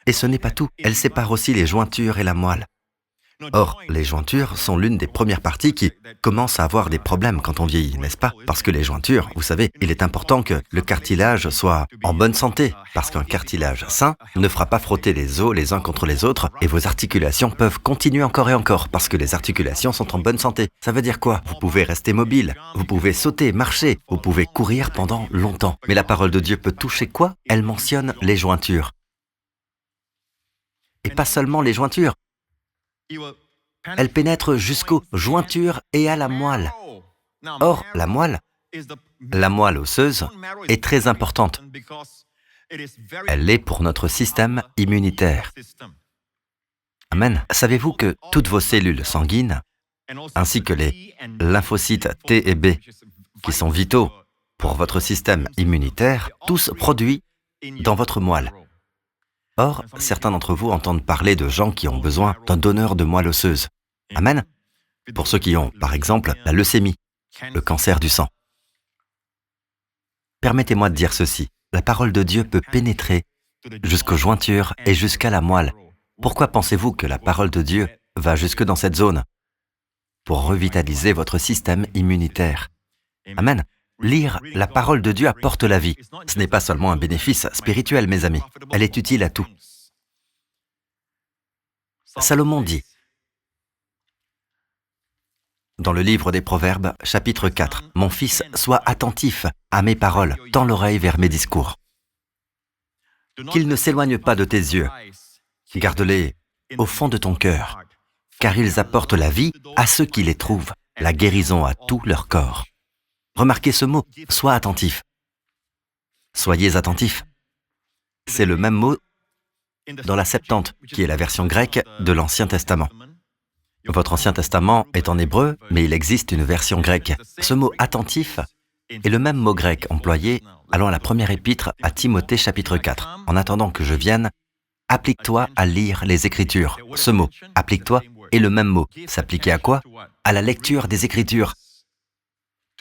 Et ce n'est pas tout, elle sépare aussi les jointures et la moelle. Or, les jointures sont l'une des premières parties qui commencent à avoir des problèmes quand on vieillit, n'est-ce pas? Parce que les jointures, vous savez, il est important que le cartilage soit en bonne santé, parce qu'un cartilage sain ne fera pas frotter les os les uns contre les autres, et vos articulations peuvent continuer encore et encore, parce que les articulations sont en bonne santé. Ça veut dire quoi? Vous pouvez rester mobile, vous pouvez sauter, marcher, vous pouvez courir pendant longtemps. Mais la parole de Dieu peut toucher quoi? Elle mentionne les jointures. Et pas seulement les jointures. Elle pénètre jusqu'aux jointures et à la moelle. Or, la moelle osseuse, est très importante. Elle l'est pour notre système immunitaire. Amen. Savez-vous que toutes vos cellules sanguines, ainsi que les lymphocytes T et B, qui sont vitaux pour votre système immunitaire, tous produits dans votre moelle. Or, certains d'entre vous entendent parler de gens qui ont besoin d'un donneur de moelle osseuse. Amen. Pour ceux qui ont, par exemple, la leucémie, le cancer du sang. Permettez-moi de dire ceci. La parole de Dieu peut pénétrer jusqu'aux jointures et jusqu'à la moelle. Pourquoi pensez-vous que la parole de Dieu va jusque dans cette zone? Pour revitaliser votre système immunitaire. Amen. Lire la parole de Dieu apporte la vie. Ce n'est pas seulement un bénéfice spirituel, mes amis. Elle est utile à tout. Salomon dit, dans le livre des Proverbes, chapitre 4, « Mon fils, sois attentif à mes paroles, tends l'oreille vers mes discours. Qu'ils ne s'éloignent pas de tes yeux. Garde-les au fond de ton cœur, car ils apportent la vie à ceux qui les trouvent, la guérison à tout leur corps. » Remarquez ce mot, « sois attentif ». Soyez attentifs. C'est le même mot dans la Septante, qui est la version grecque de l'Ancien Testament. Votre Ancien Testament est en hébreu, mais il existe une version grecque. Ce mot « attentif » est le même mot grec employé, allons à la première épître à Timothée chapitre 4. En attendant que je vienne, applique-toi à lire les Écritures. Ce mot « applique-toi » est le même mot. S'appliquer à quoi? À la lecture des Écritures.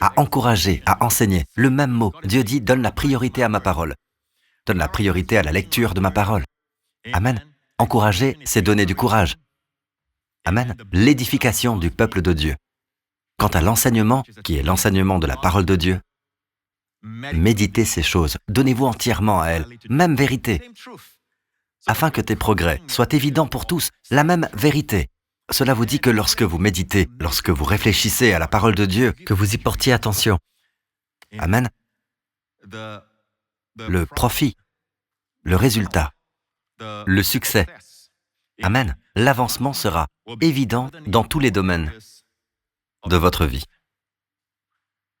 À encourager, à enseigner. Le même mot. Dieu dit, donne la priorité à ma parole. Donne la priorité à la lecture de ma parole. Amen. Encourager, c'est donner du courage. Amen. L'édification du peuple de Dieu. Quant à l'enseignement, qui est l'enseignement de la parole de Dieu, méditez ces choses, donnez-vous entièrement à elles, même vérité, afin que tes progrès soient évidents pour tous, la même vérité. Cela vous dit que lorsque vous méditez, lorsque vous réfléchissez à la parole de Dieu, que vous y portiez attention. Amen. Le profit, le résultat, le succès. Amen. L'avancement sera évident dans tous les domaines de votre vie.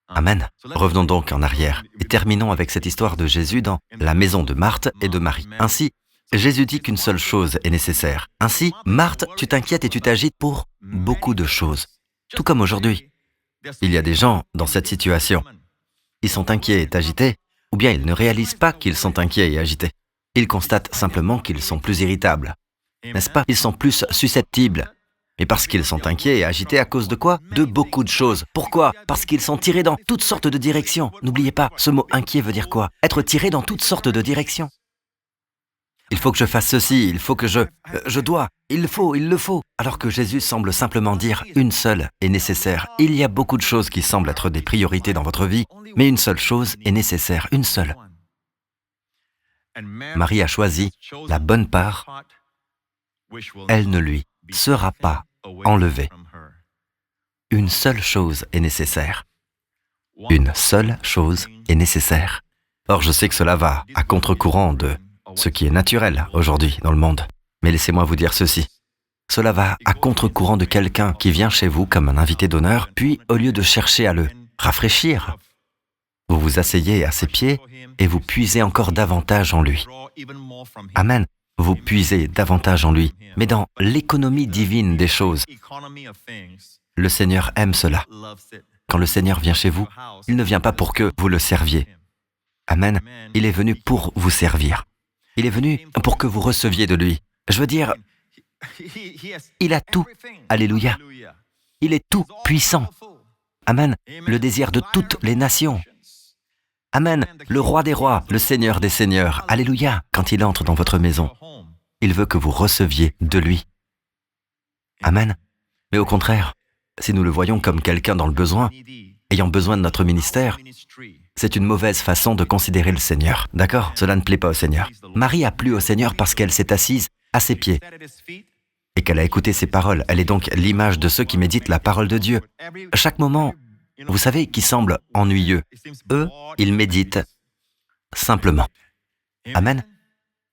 Amen. Revenons donc en arrière et terminons avec cette histoire de Jésus dans la maison de Marthe et de Marie. Ainsi, Jésus dit qu'une seule chose est nécessaire. Ainsi, Marthe, tu t'inquiètes et tu t'agites pour beaucoup de choses. Tout comme aujourd'hui. Il y a des gens dans cette situation. Ils sont inquiets et agités, ou bien ils ne réalisent pas qu'ils sont inquiets et agités. Ils constatent simplement qu'ils sont plus irritables. N'est-ce pas? Ils sont plus susceptibles. Mais parce qu'ils sont inquiets et agités à cause de quoi? De beaucoup de choses. Pourquoi? Parce qu'ils sont tirés dans toutes sortes de directions. N'oubliez pas, ce mot inquiet veut dire quoi? Être tiré dans toutes sortes de directions. Il faut que je fasse ceci, il faut que je dois, il le faut. Alors que Jésus semble simplement dire une seule est nécessaire. Il y a beaucoup de choses qui semblent être des priorités dans votre vie, mais une seule chose est nécessaire, une seule. Marie a choisi la bonne part, elle ne lui sera pas enlevée. Une seule chose est nécessaire. Une seule chose est nécessaire. Or, je sais que cela va à contre-courant de ce qui est naturel aujourd'hui dans le monde. Mais laissez-moi vous dire ceci. Cela va à contre-courant de quelqu'un qui vient chez vous comme un invité d'honneur, puis au lieu de chercher à le rafraîchir, vous vous asseyez à ses pieds et vous puisez encore davantage en lui. Amen. Vous puisez davantage en lui. Mais dans l'économie divine des choses, le Seigneur aime cela. Quand le Seigneur vient chez vous, il ne vient pas pour que vous le serviez. Amen. Il est venu pour vous servir. Il est venu pour que vous receviez de lui. Je veux dire, il a tout. Alléluia. Il est tout puissant. Amen. Le désir de toutes les nations. Amen. Le roi des rois, le Seigneur des seigneurs. Alléluia. Quand il entre dans votre maison, il veut que vous receviez de lui. Amen. Mais au contraire, si nous le voyons comme quelqu'un dans le besoin, ayant besoin de notre ministère, c'est une mauvaise façon de considérer le Seigneur. D'accord? Cela ne plaît pas au Seigneur. Marie a plu au Seigneur parce qu'elle s'est assise à ses pieds et qu'elle a écouté ses paroles. Elle est donc l'image de ceux qui méditent la parole de Dieu. À chaque moment, vous savez, qui semble ennuyeux, eux, ils méditent simplement. Amen.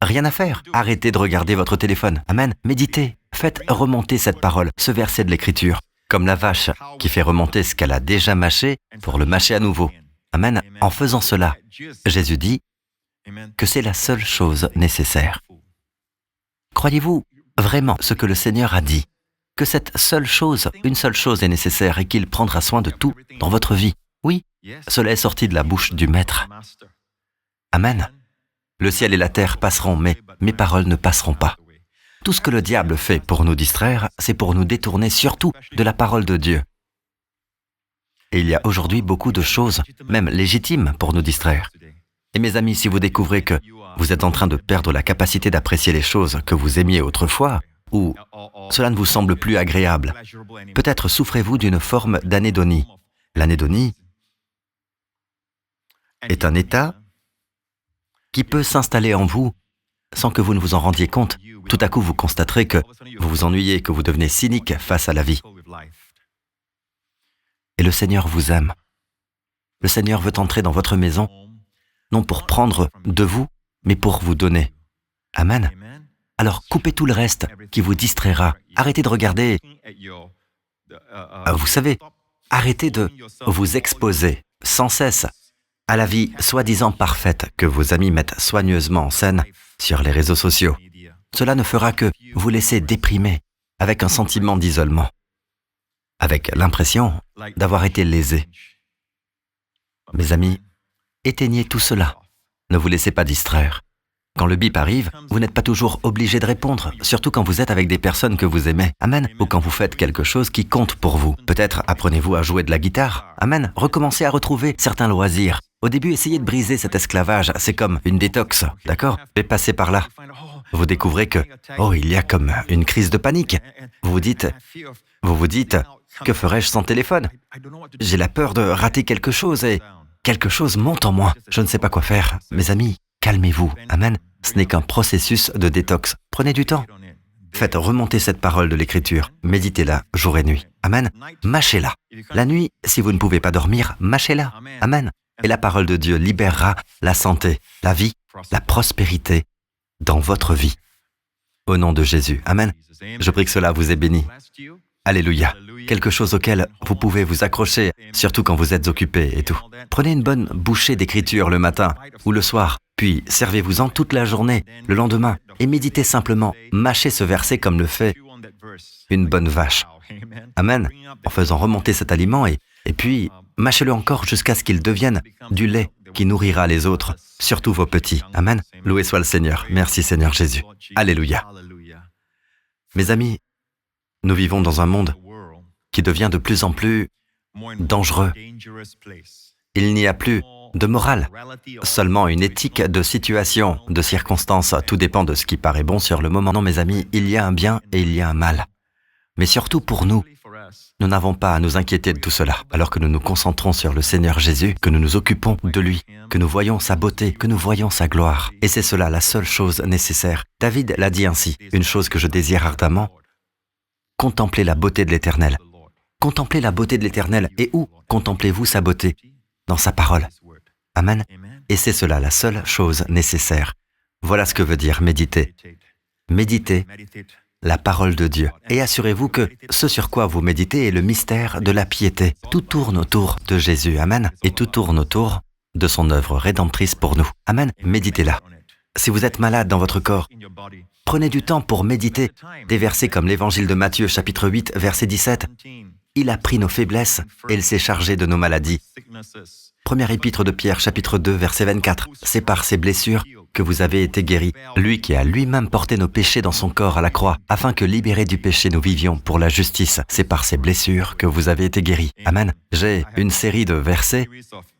Rien à faire. Arrêtez de regarder votre téléphone. Amen. Méditez. Faites remonter cette parole, ce verset de l'Écriture, comme la vache qui fait remonter ce qu'elle a déjà mâché pour le mâcher à nouveau. Amen. En faisant cela, Jésus dit que c'est la seule chose nécessaire. Croyez-vous vraiment ce que le Seigneur a dit? Que cette seule chose, une seule chose est nécessaire et qu'il prendra soin de tout dans votre vie? Oui, cela est sorti de la bouche du Maître. Amen. Le ciel et la terre passeront, mais mes paroles ne passeront pas. Tout ce que le diable fait pour nous distraire, c'est pour nous détourner surtout de la parole de Dieu. Et il y a aujourd'hui beaucoup de choses, même légitimes, pour nous distraire. Et mes amis, si vous découvrez que vous êtes en train de perdre la capacité d'apprécier les choses que vous aimiez autrefois, ou cela ne vous semble plus agréable, peut-être souffrez-vous d'une forme d'anédonie. L'anédonie est un état qui peut s'installer en vous sans que vous ne vous en rendiez compte. Tout à coup, vous constaterez que vous vous ennuyez, que vous devenez cynique face à la vie. Et le Seigneur vous aime. Le Seigneur veut entrer dans votre maison, non pour prendre de vous, mais pour vous donner. Amen. Alors coupez tout le reste qui vous distraira. Arrêtez de regarder. Vous savez, arrêtez de vous exposer sans cesse à la vie soi-disant parfaite que vos amis mettent soigneusement en scène sur les réseaux sociaux. Cela ne fera que vous laisser déprimer avec un sentiment d'isolement, avec l'impression d'avoir été lésé. Mes amis, éteignez tout cela. Ne vous laissez pas distraire. Quand le bip arrive, vous n'êtes pas toujours obligé de répondre, surtout quand vous êtes avec des personnes que vous aimez. Amen. Ou quand vous faites quelque chose qui compte pour vous. Peut-être apprenez-vous à jouer de la guitare. Amen. Recommencez à retrouver certains loisirs. Au début, essayez de briser cet esclavage. C'est comme une détox, d'accord? Mais passez par là. Vous découvrez que, il y a comme une crise de panique. Vous vous dites, que ferais-je sans téléphone? J'ai la peur de rater quelque chose et quelque chose monte en moi. Je ne sais pas quoi faire. Mes amis, calmez-vous. Amen. Ce n'est qu'un processus de détox. Prenez du temps. Faites remonter cette parole de l'Écriture. Méditez-la jour et nuit. Amen. Mâchez-la. La nuit, si vous ne pouvez pas dormir, mâchez-la. Amen. Et la parole de Dieu libérera la santé, la vie, la prospérité dans votre vie. Au nom de Jésus. Amen. Je prie que cela vous ait béni. Alléluia. Quelque chose auquel vous pouvez vous accrocher, surtout quand vous êtes occupé et tout. Prenez une bonne bouchée d'écriture le matin ou le soir, puis servez-vous-en toute la journée, le lendemain, et méditez simplement. Mâchez ce verset comme le fait une bonne vache. Amen. En faisant remonter cet aliment et puis mâchez-le encore jusqu'à ce qu'il devienne du lait qui nourrira les autres, surtout vos petits. Amen. Loué soit le Seigneur. Merci Seigneur Jésus. Alléluia. Mes amis, nous vivons dans un monde qui devient de plus en plus dangereux. Il n'y a plus de morale, seulement une éthique de situation, de circonstance. Tout dépend de ce qui paraît bon sur le moment. Non, mes amis, il y a un bien et il y a un mal. Mais surtout pour nous, nous n'avons pas à nous inquiéter de tout cela, alors que nous nous concentrons sur le Seigneur Jésus, que nous nous occupons de lui, que nous voyons sa beauté, que nous voyons sa gloire. Et c'est cela la seule chose nécessaire. David l'a dit ainsi, une chose que je désire ardemment, contempler la beauté de l'Éternel. Contemplez la beauté de l'Éternel. Et où contemplez-vous sa beauté? Dans sa parole. Amen. Et c'est cela la seule chose nécessaire. Voilà ce que veut dire méditer. Méditez la parole de Dieu. Et assurez-vous que ce sur quoi vous méditez est le mystère de la piété. Tout tourne autour de Jésus. Amen. Et tout tourne autour de son œuvre rédemptrice pour nous. Amen. Méditez-la. Si vous êtes malade dans votre corps, prenez du temps pour méditer des versets comme l'Évangile de Matthieu, chapitre 8, verset 17. Il a pris nos faiblesses et il s'est chargé de nos maladies. Première épître de Pierre, chapitre 2, verset 24. C'est par ses blessures que vous avez été guéris. Lui qui a lui-même porté nos péchés dans son corps à la croix, afin que libérés du péché, nous vivions pour la justice. C'est par ses blessures que vous avez été guéris. Amen. J'ai une série de versets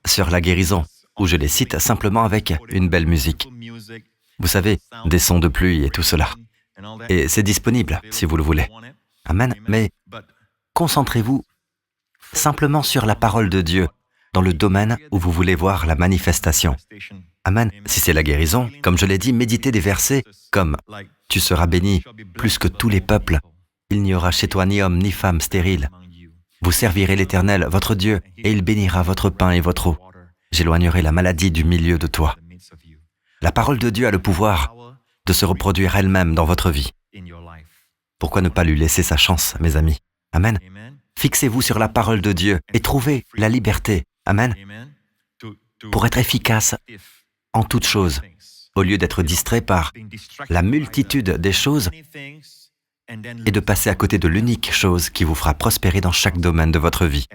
sur la guérison, où je les cite simplement avec une belle musique. Vous savez, des sons de pluie et tout cela. Et c'est disponible, si vous le voulez. Amen. Mais concentrez-vous simplement sur la parole de Dieu, dans le domaine où vous voulez voir la manifestation. Amen. Si c'est la guérison, comme je l'ai dit, méditez des versets comme « Tu seras béni plus que tous les peuples. Il n'y aura chez toi ni homme ni femme stérile. Vous servirez l'Éternel, votre Dieu, et il bénira votre pain et votre eau. J'éloignerai la maladie du milieu de toi. » La parole de Dieu a le pouvoir de se reproduire elle-même dans votre vie. Pourquoi ne pas lui laisser sa chance, mes amis? Amen. Fixez-vous sur la parole de Dieu et trouvez la liberté. Amen. Pour être efficace en toutes choses, au lieu d'être distrait par la multitude des choses et de passer à côté de l'unique chose qui vous fera prospérer dans chaque domaine de votre vie.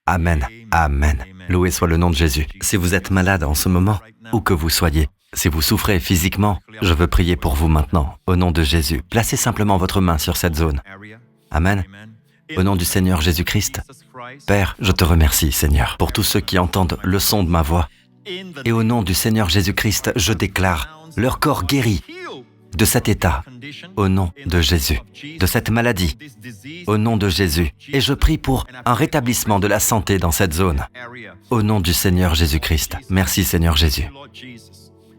Amen. Amen. Loué soit le nom de Jésus. Si vous êtes malade en ce moment, où que vous soyez, si vous souffrez physiquement, je veux prier pour vous maintenant, au nom de Jésus. Placez simplement votre main sur cette zone. Amen. Au nom du Seigneur Jésus-Christ, Père, je te remercie, Seigneur, pour tous ceux qui entendent le son de ma voix. Et au nom du Seigneur Jésus-Christ, je déclare leur corps guéri de cet état, au nom de Jésus, de cette maladie, au nom de Jésus. Et je prie pour un rétablissement de la santé dans cette zone, au nom du Seigneur Jésus-Christ. Merci, Seigneur Jésus.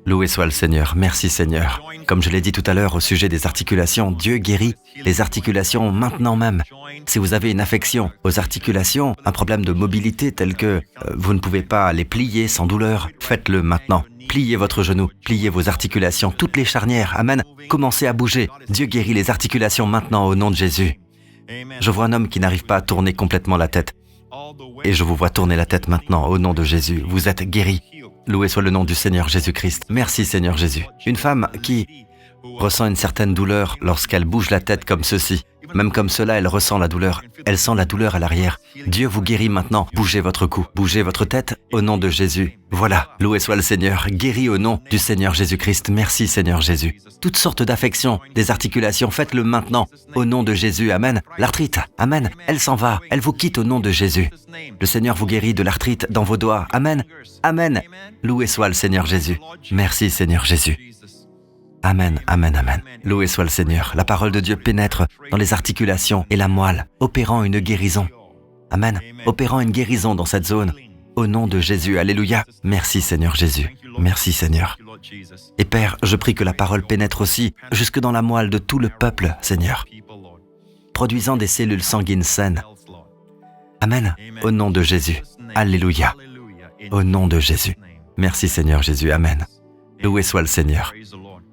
Loué soit le Seigneur. Merci, Seigneur. Comme je l'ai dit tout à l'heure au sujet des articulations, Dieu guérit les articulations maintenant même. Si vous avez une affection aux articulations, un problème de mobilité tel que vous ne pouvez pas les plier sans douleur, faites-le maintenant. Pliez votre genou, pliez vos articulations, toutes les charnières, amen. Commencez à bouger. Dieu guérit les articulations maintenant au nom de Jésus. Je vois un homme qui n'arrive pas à tourner complètement la tête. Et je vous vois tourner la tête maintenant au nom de Jésus. Vous êtes guéri. Loué soit le nom du Seigneur Jésus-Christ. Merci Seigneur Jésus. Une femme qui ressent une certaine douleur lorsqu'elle bouge la tête comme ceci. Même comme cela, elle ressent la douleur. Elle sent la douleur à l'arrière. Dieu vous guérit maintenant. Bougez votre cou, bougez votre tête au nom de Jésus. Voilà, loué soit le Seigneur, guéri au nom du Seigneur Jésus-Christ. Merci Seigneur Jésus. Toutes sortes d'affections, des articulations, faites-le maintenant au nom de Jésus. Amen. L'arthrite, amen. Elle s'en va, elle vous quitte au nom de Jésus. Le Seigneur vous guérit de l'arthrite dans vos doigts. Amen. Amen. Loué soit le Seigneur Jésus. Merci Seigneur Jésus. Amen, amen, amen. Loué soit le Seigneur. La parole de Dieu pénètre dans les articulations et la moelle, opérant une guérison. Amen. Opérant une guérison dans cette zone. Au nom de Jésus, alléluia. Merci Seigneur Jésus. Merci Seigneur. Et Père, je prie que la parole pénètre aussi jusque dans la moelle de tout le peuple, Seigneur, produisant des cellules sanguines saines. Amen. Au nom de Jésus. Alléluia. Au nom de Jésus. Merci Seigneur Jésus. Amen. Loué soit le Seigneur.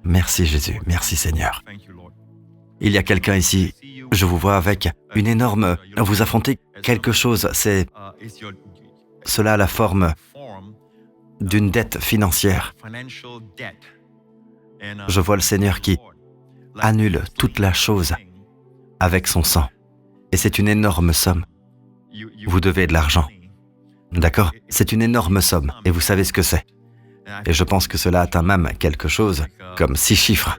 Merci Jésus, merci Seigneur. Il y a quelqu'un ici, je vous vois avec une énorme... Vous affrontez quelque chose, cela a la forme d'une dette financière. Je vois le Seigneur qui annule toute la chose avec son sang. Et c'est une énorme somme. Vous devez de l'argent. D'accord? C'est une énorme somme, et vous savez ce que c'est. Et je pense que cela atteint même quelque chose comme 6 chiffres.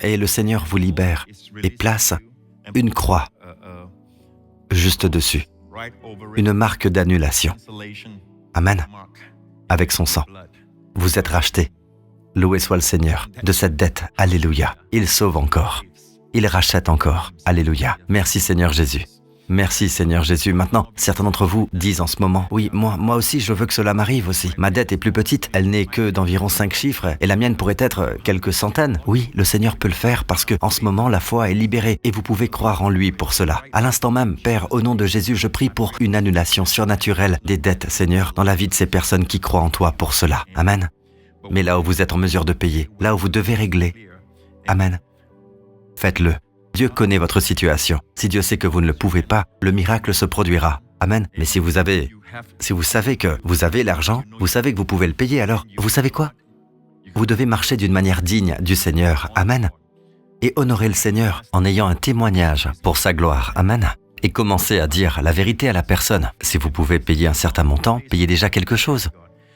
Et le Seigneur vous libère et place une croix juste dessus, une marque d'annulation. Amen. Avec son sang, vous êtes rachetés. Loué soit le Seigneur de cette dette. Alléluia. Il sauve encore. Il rachète encore. Alléluia. Merci Seigneur Jésus. Merci Seigneur Jésus. Maintenant, certains d'entre vous disent en ce moment, oui, moi aussi, je veux que cela m'arrive aussi. Ma dette est plus petite, elle n'est que d'environ 5 chiffres, et la mienne pourrait être quelques centaines. Oui, le Seigneur peut le faire parce que en ce moment, la foi est libérée et vous pouvez croire en lui pour cela. À l'instant même, Père, au nom de Jésus, je prie pour une annulation surnaturelle des dettes, Seigneur, dans la vie de ces personnes qui croient en toi pour cela. Amen. Mais là où vous êtes en mesure de payer, là où vous devez régler, Amen. Faites-le. Dieu connaît votre situation. Si Dieu sait que vous ne le pouvez pas, le miracle se produira. Amen. Mais si vous savez que vous avez l'argent, vous savez que vous pouvez le payer, alors vous savez quoi? Vous devez marcher d'une manière digne du Seigneur. Amen. Et honorer le Seigneur en ayant un témoignage pour sa gloire. Amen. Et commencer à dire la vérité à la personne. Si vous pouvez payer un certain montant, payez déjà quelque chose.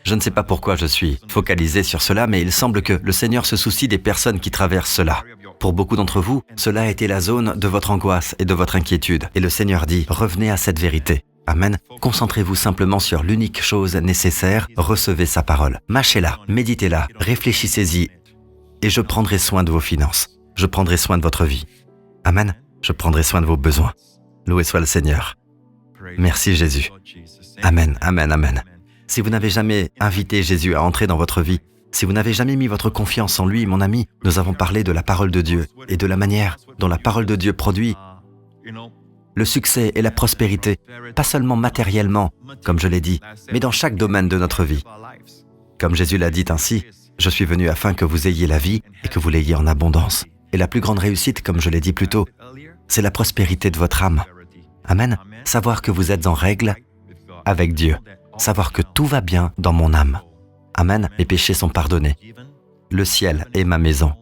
Je ne sais pas pourquoi je suis focalisé sur cela, mais il semble que le Seigneur se soucie des personnes qui traversent cela. Pour beaucoup d'entre vous, cela a été la zone de votre angoisse et de votre inquiétude. Et le Seigneur dit, revenez à cette vérité. Amen. Concentrez-vous simplement sur l'unique chose nécessaire, recevez sa parole. Mâchez-la, méditez-la, réfléchissez-y, et je prendrai soin de vos finances. Je prendrai soin de votre vie. Amen. Je prendrai soin de vos besoins. Loué soit le Seigneur. Merci Jésus. Amen, amen, amen. Si vous n'avez jamais invité Jésus à entrer dans votre vie, si vous n'avez jamais mis votre confiance en lui, mon ami, nous avons parlé de la parole de Dieu et de la manière dont la parole de Dieu produit le succès et la prospérité, pas seulement matériellement, comme je l'ai dit, mais dans chaque domaine de notre vie. Comme Jésus l'a dit ainsi, je suis venu afin que vous ayez la vie et que vous l'ayez en abondance. Et la plus grande réussite, comme je l'ai dit plus tôt, c'est la prospérité de votre âme. Amen. Savoir que vous êtes en règle avec Dieu. Savoir que tout va bien dans mon âme. Amen. Mes péchés sont pardonnés. Le ciel est ma maison.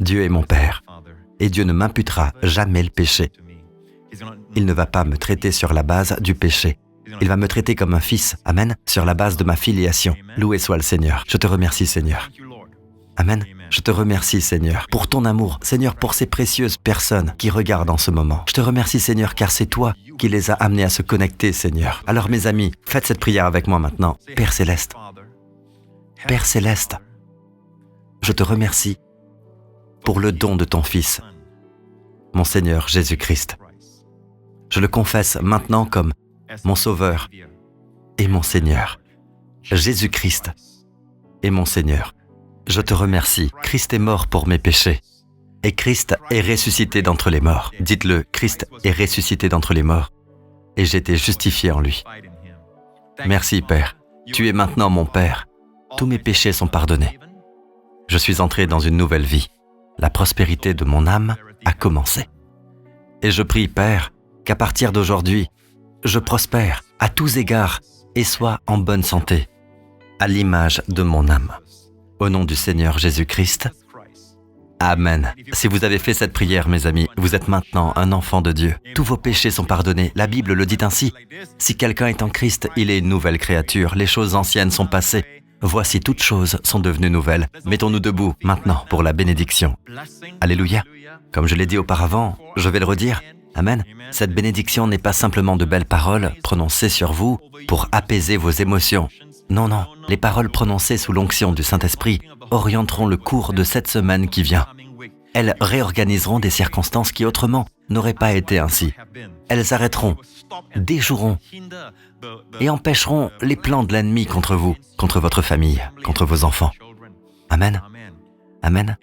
Dieu est mon Père. Et Dieu ne m'imputera jamais le péché. Il ne va pas me traiter sur la base du péché. Il va me traiter comme un fils. Amen. Sur la base de ma filiation. Loué soit le Seigneur. Je te remercie, Seigneur. Amen. Je te remercie, Seigneur, pour ton amour. Seigneur, pour ces précieuses personnes qui regardent en ce moment. Je te remercie, Seigneur, car c'est toi qui les as amenés à se connecter, Seigneur. Alors, mes amis, faites cette prière avec moi maintenant. Père Céleste, Père Céleste, je te remercie pour le don de ton Fils, mon Seigneur Jésus-Christ. Je le confesse maintenant comme mon Sauveur et mon Seigneur. Jésus-Christ est mon Seigneur. Je te remercie. Christ est mort pour mes péchés. Et Christ est ressuscité d'entre les morts. Dites-le, Christ est ressuscité d'entre les morts. Et j'ai été justifié en lui. Merci, Père. Tu es maintenant mon Père. Tous mes péchés sont pardonnés. Je suis entré dans une nouvelle vie. La prospérité de mon âme a commencé. Et je prie, Père, qu'à partir d'aujourd'hui, je prospère à tous égards et sois en bonne santé, à l'image de mon âme. Au nom du Seigneur Jésus-Christ, Amen. Si vous avez fait cette prière, mes amis, vous êtes maintenant un enfant de Dieu. Tous vos péchés sont pardonnés. La Bible le dit ainsi. Si quelqu'un est en Christ, il est une nouvelle créature. Les choses anciennes sont passées. Voici, toutes choses sont devenues nouvelles. Mettons-nous debout maintenant pour la bénédiction. Alléluia. Comme je l'ai dit auparavant, je vais le redire. Amen. Cette bénédiction n'est pas simplement de belles paroles prononcées sur vous pour apaiser vos émotions. Non, non. Les paroles prononcées sous l'onction du Saint-Esprit orienteront le cours de cette semaine qui vient. Elles réorganiseront des circonstances qui autrement n'auraient pas été ainsi. Elles arrêteront, déjoueront et empêcheront les plans de l'ennemi contre vous, contre votre famille, contre vos enfants. Amen. Amen.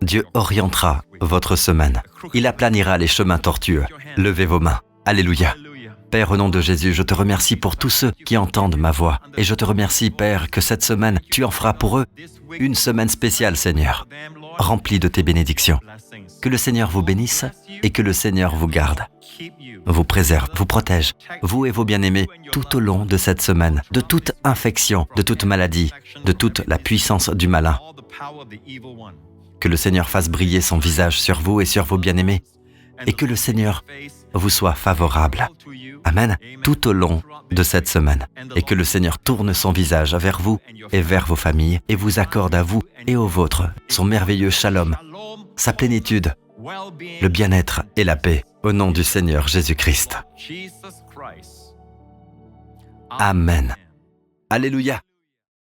Dieu orientera votre semaine. Il aplanira les chemins tortueux. Levez vos mains. Alléluia. Père, au nom de Jésus, je te remercie pour tous ceux qui entendent ma voix. Et je te remercie, Père, que cette semaine, tu en feras pour eux une semaine spéciale, Seigneur, remplie de tes bénédictions. Que le Seigneur vous bénisse et que le Seigneur vous garde, vous préserve, vous protège, vous et vos bien-aimés, tout au long de cette semaine, de toute infection, de toute maladie, de toute la puissance du malin. Que le Seigneur fasse briller son visage sur vous et sur vos bien-aimés, et que le Seigneur vous soit favorable. Amen. Tout au long de cette semaine. Et que le Seigneur tourne son visage vers vous et vers vos familles et vous accorde à vous et aux vôtres son merveilleux shalom, sa plénitude, le bien-être et la paix au nom du Seigneur Jésus-Christ. Amen. Alléluia.